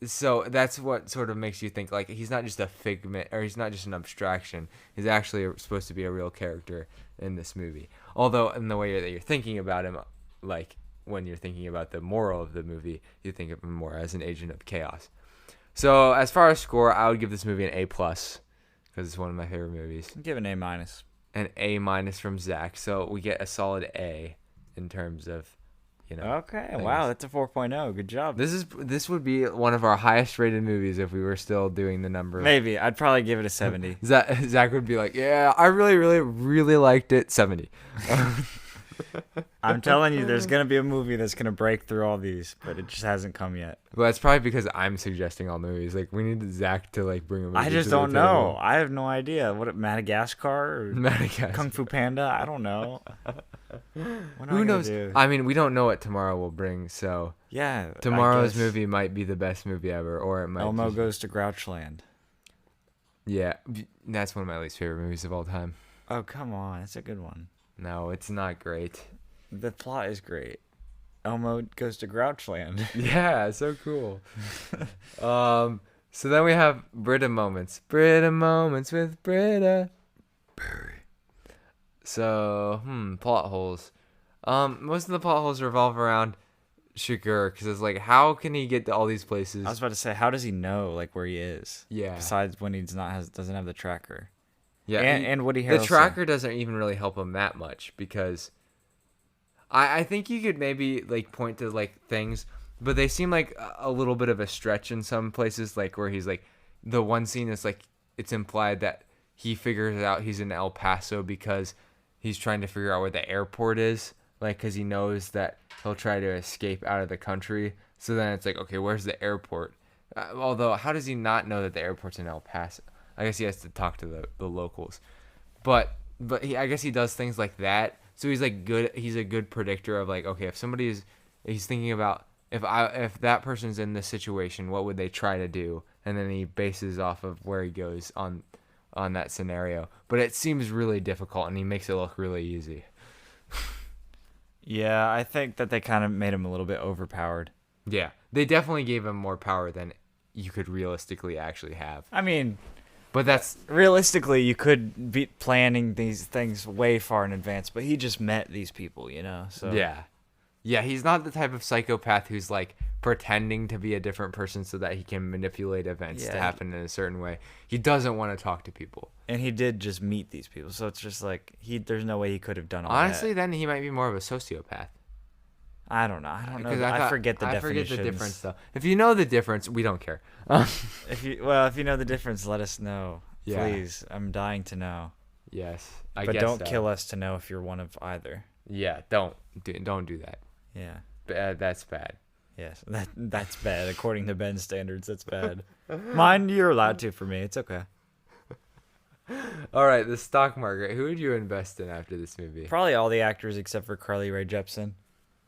[SPEAKER 1] So that's what sort of makes you think like he's not just a figment or he's not just an abstraction. He's actually supposed to be a real character in this movie. Although in the way that you're thinking about him, like when you're thinking about the moral of the movie, you think of him more as an agent of chaos. So as far as score, I would give this movie an A plus because it's one of my favorite movies.
[SPEAKER 2] Give an A minus.
[SPEAKER 1] An A minus from Zach. So we get a solid A in terms of, you know.
[SPEAKER 2] Okay.
[SPEAKER 1] things.
[SPEAKER 2] Wow, that's a 4.0. Good job.
[SPEAKER 1] This would be one of our highest rated movies if we were still doing the number.
[SPEAKER 2] Maybe I'd probably give it a 70.
[SPEAKER 1] Zach would be like, yeah, I really, really, really liked it. 70.
[SPEAKER 2] I'm telling you, there's gonna be a movie that's gonna break through all these, but it just hasn't come yet.
[SPEAKER 1] Well, that's probably because I'm suggesting all the movies. Like, we need Zach to like bring a movie.
[SPEAKER 2] I just
[SPEAKER 1] to the
[SPEAKER 2] don't know.
[SPEAKER 1] table.
[SPEAKER 2] I have no idea. What Madagascar or
[SPEAKER 1] Madagascar.
[SPEAKER 2] Kung Fu Panda? I don't know. What am I
[SPEAKER 1] Who
[SPEAKER 2] gonna
[SPEAKER 1] knows?
[SPEAKER 2] do?
[SPEAKER 1] I mean, we don't know what tomorrow will bring. So
[SPEAKER 2] Yeah. I
[SPEAKER 1] tomorrow's
[SPEAKER 2] guess
[SPEAKER 1] movie might be the best movie ever, or it might.
[SPEAKER 2] Elmo
[SPEAKER 1] just-
[SPEAKER 2] Goes to Grouchland.
[SPEAKER 1] Yeah, that's one of my least favorite movies of all time.
[SPEAKER 2] Oh come on, it's a good one.
[SPEAKER 1] No, it's not great.
[SPEAKER 2] The plot is great. Elmo Goes to Grouchland.
[SPEAKER 1] Yeah, so cool. So then we have Britta moments. Britta moments with Britta. So, plot holes. Most of the plot holes revolve around Sugar, because it's like, how can he get to all these places?
[SPEAKER 2] I was about to say, how does he know like where he is?
[SPEAKER 1] Yeah.
[SPEAKER 2] Besides when he's not doesn't have the tracker.
[SPEAKER 1] Yeah,
[SPEAKER 2] And Woody
[SPEAKER 1] the
[SPEAKER 2] Harrelson.
[SPEAKER 1] tracker doesn't even really help him that much because I think you could maybe like point to like things, but they seem like a little bit of a stretch in some places, like where he's like the one scene is like it's implied that he figures out he's in El Paso because he's trying to figure out where the airport is, like because he knows that he'll try to escape out of the country. So then it's like, okay, where's the airport? Although, how does he not know that the airport's in El Paso? I guess he has to talk to the locals, but I guess he does things like that. So he's like good. He's a good predictor of like, okay, if he's thinking about if that person's in this situation, what would they try to do? And then he bases off of where he goes on that scenario. But it seems really difficult, and he makes it look really easy.
[SPEAKER 2] Yeah, I think that they kind of made him a little bit overpowered.
[SPEAKER 1] Yeah, they definitely gave him more power than you could realistically actually have.
[SPEAKER 2] I mean,
[SPEAKER 1] But that's
[SPEAKER 2] Realistically, you could be planning these things way far in advance, but he just met these people, you know. So
[SPEAKER 1] yeah. Yeah, he's not the type of psychopath who's like pretending to be a different person so that he can manipulate events to
[SPEAKER 2] Yeah.
[SPEAKER 1] happen in a certain way. He doesn't want to talk to people.
[SPEAKER 2] and he did just meet these people, so it's just like there's no way he could have done all
[SPEAKER 1] Honestly,
[SPEAKER 2] that.
[SPEAKER 1] then he might be more of a sociopath.
[SPEAKER 2] I don't know. I don't know.
[SPEAKER 1] Because
[SPEAKER 2] I forget the
[SPEAKER 1] I
[SPEAKER 2] definitions.
[SPEAKER 1] forget the difference though. If you know the difference, we don't care.
[SPEAKER 2] If you know the difference, let us know,
[SPEAKER 1] Yeah.
[SPEAKER 2] please. I'm dying to know.
[SPEAKER 1] Yes, I
[SPEAKER 2] But
[SPEAKER 1] guess
[SPEAKER 2] don't
[SPEAKER 1] so.
[SPEAKER 2] kill us to know if you're one of either.
[SPEAKER 1] Yeah, don't do that.
[SPEAKER 2] Yeah.
[SPEAKER 1] That's bad.
[SPEAKER 2] Yes. That's bad according to Ben's standards. That's bad. Mine, you're allowed to. For me, it's okay.
[SPEAKER 1] All right, the stock market. Who would you invest in after this movie?
[SPEAKER 2] Probably all the actors except for Carly Rae Jepsen.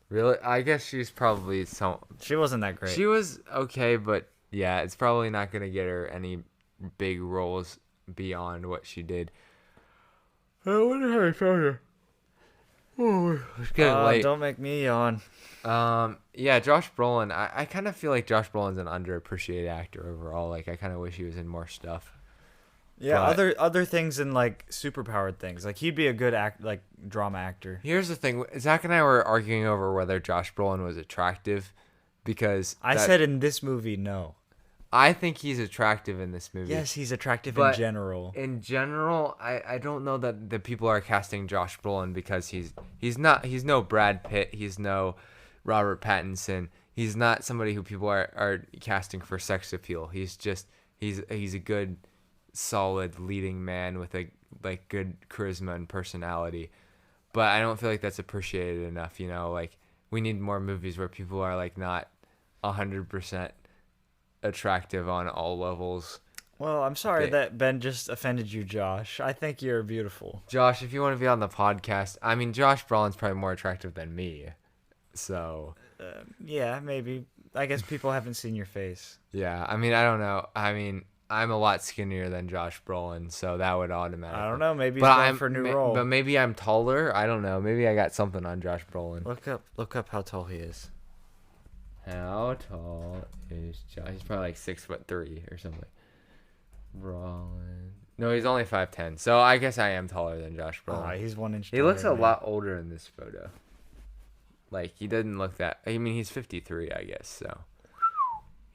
[SPEAKER 1] Really? I guess she's probably
[SPEAKER 2] She wasn't that great.
[SPEAKER 1] She was okay, but yeah, it's probably not gonna get her any big roles beyond what she did. I wonder how I found her. Oh, it's getting late.
[SPEAKER 2] Don't make me yawn.
[SPEAKER 1] Yeah, Josh Brolin. I kind of feel like Josh Brolin's an underappreciated actor overall. Like, I kind of wish he was in more stuff.
[SPEAKER 2] Yeah,
[SPEAKER 1] But-
[SPEAKER 2] other things and like superpowered things. Like he'd be a good drama actor.
[SPEAKER 1] Here's the thing: Zach and I were arguing over whether Josh Brolin was attractive, because
[SPEAKER 2] I said in this movie, no.
[SPEAKER 1] I think he's attractive in this movie.
[SPEAKER 2] Yes, he's attractive
[SPEAKER 1] But
[SPEAKER 2] in general.
[SPEAKER 1] In general, I don't know that the people are casting Josh Brolin because he's no Brad Pitt, he's no Robert Pattinson, he's not somebody who people are casting for sex appeal. He's a good, solid leading man with a like good charisma and personality. But I don't feel like that's appreciated enough. You know, like we need more movies where people are like not 100% attractive on all levels.
[SPEAKER 2] Well, I'm sorry
[SPEAKER 1] Okay.
[SPEAKER 2] that Ben just offended you, Josh. I think you're beautiful.
[SPEAKER 1] Josh, if you want to be on the podcast, I mean, Josh Brolin's probably more attractive than me. So,
[SPEAKER 2] Yeah, maybe. I guess people haven't seen your face.
[SPEAKER 1] yeah. I mean, I don't know. I mean, I'm a lot skinnier than Josh Brolin, so that would automatically.
[SPEAKER 2] I don't know. Maybe he's
[SPEAKER 1] But
[SPEAKER 2] going
[SPEAKER 1] I'm
[SPEAKER 2] for a new role.
[SPEAKER 1] But maybe I'm taller. I don't know. Maybe I got something on Josh Brolin.
[SPEAKER 2] Look up how tall he is.
[SPEAKER 1] How tall is Josh? He's probably like 6'3" or something. Brolin. No, he's only 5'10". So I guess I am taller than Josh Brolin.
[SPEAKER 2] He's 1 inch.
[SPEAKER 1] He looks a
[SPEAKER 2] taller than me.
[SPEAKER 1] lot older in this photo. Like, he doesn't look that. I mean, he's 53, I guess. So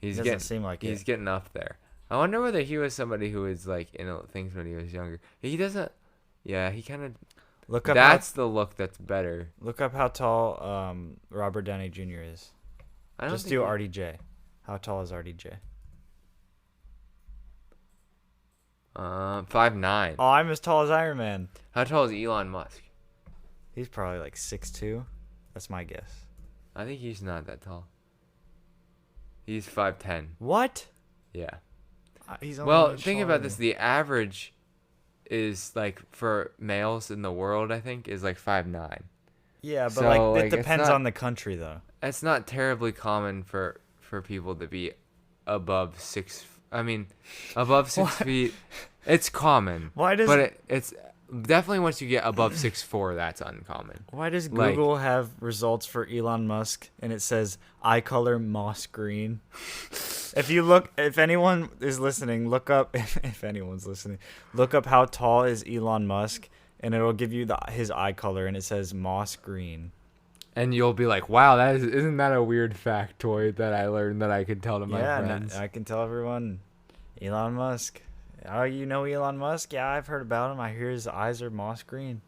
[SPEAKER 1] he's
[SPEAKER 2] Doesn't
[SPEAKER 1] getting
[SPEAKER 2] seem like
[SPEAKER 1] he's
[SPEAKER 2] it.
[SPEAKER 1] getting up there. I wonder whether he was somebody who was like in things when he was younger. He doesn't. Yeah, he kind of.
[SPEAKER 2] Look up.
[SPEAKER 1] That's the look that's better.
[SPEAKER 2] Look up how tall Robert Downey Jr. is.
[SPEAKER 1] I don't
[SPEAKER 2] Just
[SPEAKER 1] think
[SPEAKER 2] do
[SPEAKER 1] he-
[SPEAKER 2] RDJ. How tall is RDJ?
[SPEAKER 1] 5'9".
[SPEAKER 2] Oh, I'm as tall as Iron Man.
[SPEAKER 1] How tall is Elon Musk?
[SPEAKER 2] He's probably like 6'2". That's my guess.
[SPEAKER 1] I think he's not that tall. He's 5'10".
[SPEAKER 2] What?
[SPEAKER 1] Yeah.
[SPEAKER 2] He's only
[SPEAKER 1] Well,
[SPEAKER 2] an inch
[SPEAKER 1] think
[SPEAKER 2] taller
[SPEAKER 1] about
[SPEAKER 2] than
[SPEAKER 1] this.
[SPEAKER 2] me.
[SPEAKER 1] The average is like for males in the world, I think, is like 5'9".
[SPEAKER 2] Yeah, but
[SPEAKER 1] So,
[SPEAKER 2] like
[SPEAKER 1] like,
[SPEAKER 2] it
[SPEAKER 1] it's
[SPEAKER 2] depends
[SPEAKER 1] not-
[SPEAKER 2] on the country though.
[SPEAKER 1] It's not terribly common for people to be above 6. I mean, above 6
[SPEAKER 2] What?
[SPEAKER 1] feet. It's common.
[SPEAKER 2] Why does
[SPEAKER 1] But it's definitely once you get above 6'4", that's uncommon.
[SPEAKER 2] Why does
[SPEAKER 1] like-
[SPEAKER 2] Google have results for Elon Musk and it says eye color moss green? If anyone is listening, look up if anyone's listening, look up how tall is Elon Musk and it'll give you his eye color and it says moss green.
[SPEAKER 1] And you'll be like, "Wow, isn't that a weird factoid that I learned that I could tell to my
[SPEAKER 2] Yeah,
[SPEAKER 1] friends?"
[SPEAKER 2] I can tell everyone. Elon Musk. Oh, you know Elon Musk? Yeah, I've heard about him. I hear his eyes are moss green.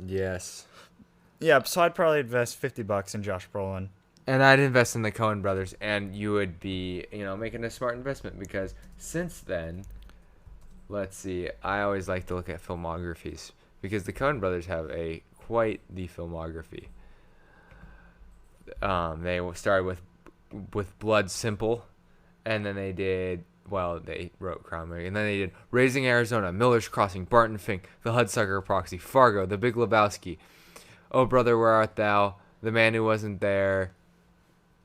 [SPEAKER 1] Yes.
[SPEAKER 2] Yeah, so I'd probably invest $50 in Josh Brolin.
[SPEAKER 1] And I'd invest in the Coen Brothers, and you would be, making a smart investment because since then, let's see, I always like to look at filmographies because the Coen Brothers have quite the filmography. They started with Blood Simple, and then they wrote Crown Movie, and then they did Raising Arizona, Miller's Crossing, Barton Fink, The Hudsucker Proxy, Fargo, The Big Lebowski, Oh Brother, Where Art Thou, The Man Who Wasn't There.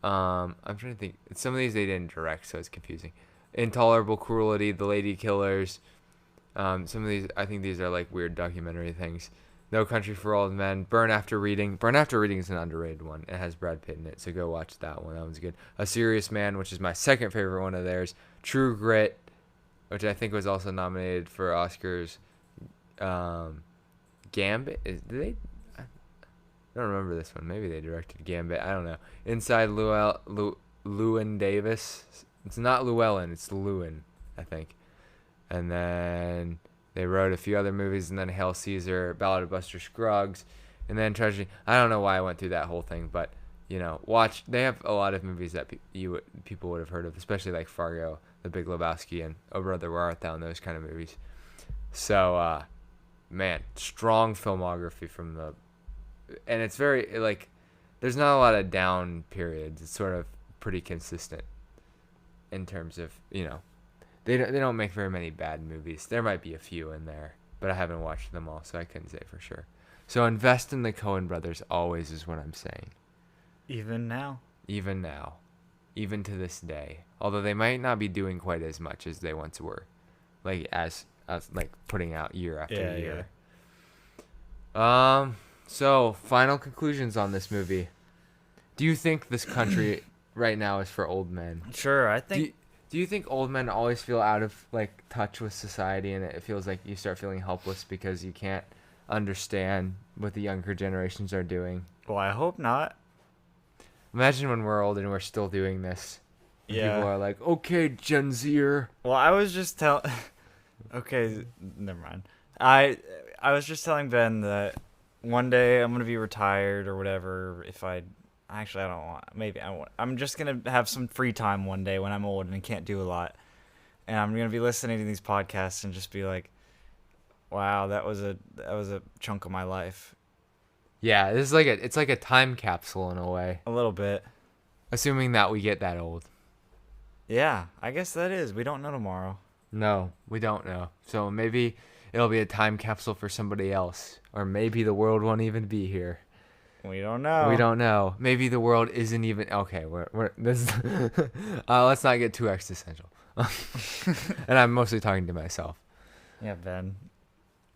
[SPEAKER 1] I'm trying to think. Some of these they didn't direct, so it's confusing. Intolerable Cruelty, The Lady Killers. Some of these, I think these are like weird documentary things. No Country for Old Men, Burn After Reading. Burn After Reading is an underrated one. It has Brad Pitt in it, so go watch that one. That one's good. A Serious Man, which is my second favorite one of theirs. True Grit. which I think was also nominated for Oscars. Gambit. Did they? I don't remember this one. Maybe they directed Gambit. I don't know. Inside Llewyn Davis. It's not Llewellyn. It's Llewyn, I think. And then they wrote a few other movies, and then Hail Caesar, Ballad of Buster Scruggs, and then Tragedy. I don't know why I went through that whole thing, but watch. They have a lot of movies that people would have heard of, especially like Fargo, The Big Lebowski, and Oh Brother Where Art Thou, and those kind of movies. So, man, strong filmography from and it's very like, there's not a lot of down periods. It's sort of pretty consistent in terms of they don't make very many bad movies. There might be a few in there, but I haven't watched them all, so I couldn't say for sure. So invest in the Coen Brothers always is what I'm saying.
[SPEAKER 2] Even now.
[SPEAKER 1] Even now. Even to this day. Although they might not be doing quite as much as they once were. Like as like putting out year after year. Yeah. So final conclusions on this movie. Do you think this country right now is for old men?
[SPEAKER 2] Sure, I think.
[SPEAKER 1] Do you think old men always feel out of like touch with society, and it feels like you start feeling helpless because you can't understand what the younger generations are doing?
[SPEAKER 2] Well, I hope not.
[SPEAKER 1] Imagine when we're old and we're still doing this.
[SPEAKER 2] Yeah.
[SPEAKER 1] People are like, okay, Gen Zer.
[SPEAKER 2] Well, I was just okay, never mind. I was just telling Ben that one day I'm gonna be retired or whatever. If I actually I don't want. Maybe I want. I'm just gonna have some free time one day when I'm old and can't do a lot, and I'm gonna be listening to these podcasts and just be like, wow, that was a chunk of my life.
[SPEAKER 1] Yeah, this is it's like a time capsule in a way.
[SPEAKER 2] A little bit.
[SPEAKER 1] Assuming that we get that old.
[SPEAKER 2] Yeah, I guess that is. We don't know tomorrow.
[SPEAKER 1] No, we don't know. So maybe it'll be a time capsule for somebody else. Or maybe the world won't even be here.
[SPEAKER 2] We don't know.
[SPEAKER 1] We don't know. Maybe the world isn't even... Okay, we're this let's not get too existential. And I'm mostly talking to myself.
[SPEAKER 2] Yeah, Ben.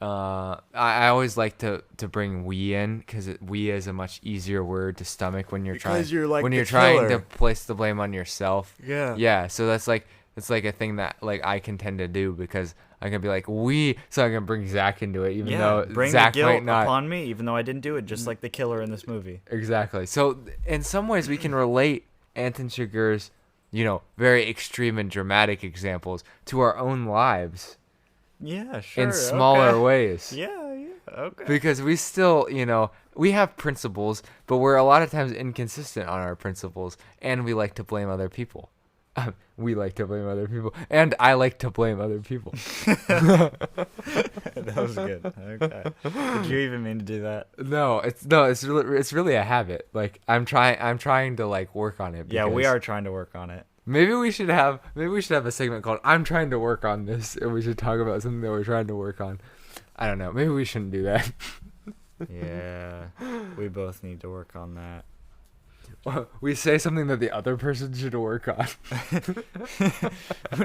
[SPEAKER 1] I always like to bring we in because we is a much easier word to stomach when you're trying to place the blame on yourself.
[SPEAKER 2] Yeah.
[SPEAKER 1] Yeah. So that's like it's like a thing that like I can tend to do because I can be like so I can bring Zach into it even though
[SPEAKER 2] bring
[SPEAKER 1] Zach
[SPEAKER 2] the guilt
[SPEAKER 1] might not
[SPEAKER 2] upon me even though I didn't do it, just like the killer in this movie.
[SPEAKER 1] Exactly. So in some ways we can relate Anton Chigurh's very extreme and dramatic examples to our own lives.
[SPEAKER 2] Yeah, sure.
[SPEAKER 1] In smaller ways.
[SPEAKER 2] Yeah, okay.
[SPEAKER 1] Because we still, we have principles, but we're a lot of times inconsistent on our principles, and we like to blame other people. We like to blame other people, and I like to blame other people.
[SPEAKER 2] That was good. Okay. Did you even mean to do that?
[SPEAKER 1] No, it's really a habit. Like I'm trying to like work on it.
[SPEAKER 2] Yeah, we are trying to work on it.
[SPEAKER 1] Maybe we should have a segment called "I'm trying to work on this," and we should talk about something that we're trying to work on. I don't know. Maybe we shouldn't do that.
[SPEAKER 2] Yeah, we both need to work on that.
[SPEAKER 1] Well, we say something that the other person should work on.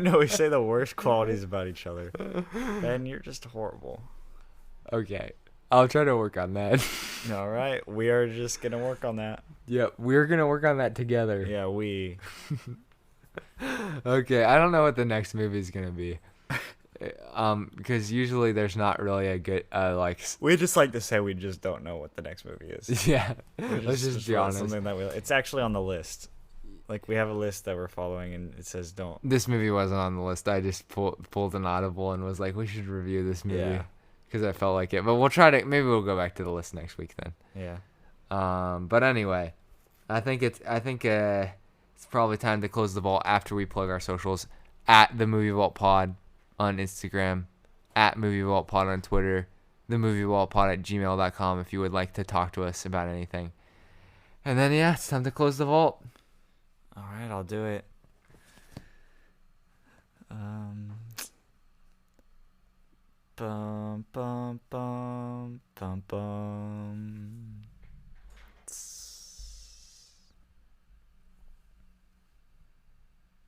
[SPEAKER 2] No, we say the worst qualities about each other. Ben, you're just horrible.
[SPEAKER 1] Okay, I'll try to work on that.
[SPEAKER 2] All right, we are just gonna work on that.
[SPEAKER 1] Yeah, we're gonna work on that together.
[SPEAKER 2] Yeah, we.
[SPEAKER 1] Okay, I don't know what the next movie is gonna be. Because usually there's not really a good
[SPEAKER 2] We just like to say we just don't know what the next movie is.
[SPEAKER 1] Yeah, let's just be honest.
[SPEAKER 2] Something that it's actually on the list. Like we have a list that we're following, and it says don't.
[SPEAKER 1] This movie wasn't on the list. I just pulled an audible and was like, we should review this movie because I felt like it. But we'll try to. Maybe we'll go back to the list next week then.
[SPEAKER 2] Yeah.
[SPEAKER 1] But anyway, I think it's probably time to close the vault after we plug our socials at the Movie Vault Pod on Instagram, at Movie Vault Pod on Twitter, the Movie Vault Pod at gmail.com if you would like to talk to us about anything. And then it's time to close the vault.
[SPEAKER 2] All right, I'll do it. Bum bum bum bum bum.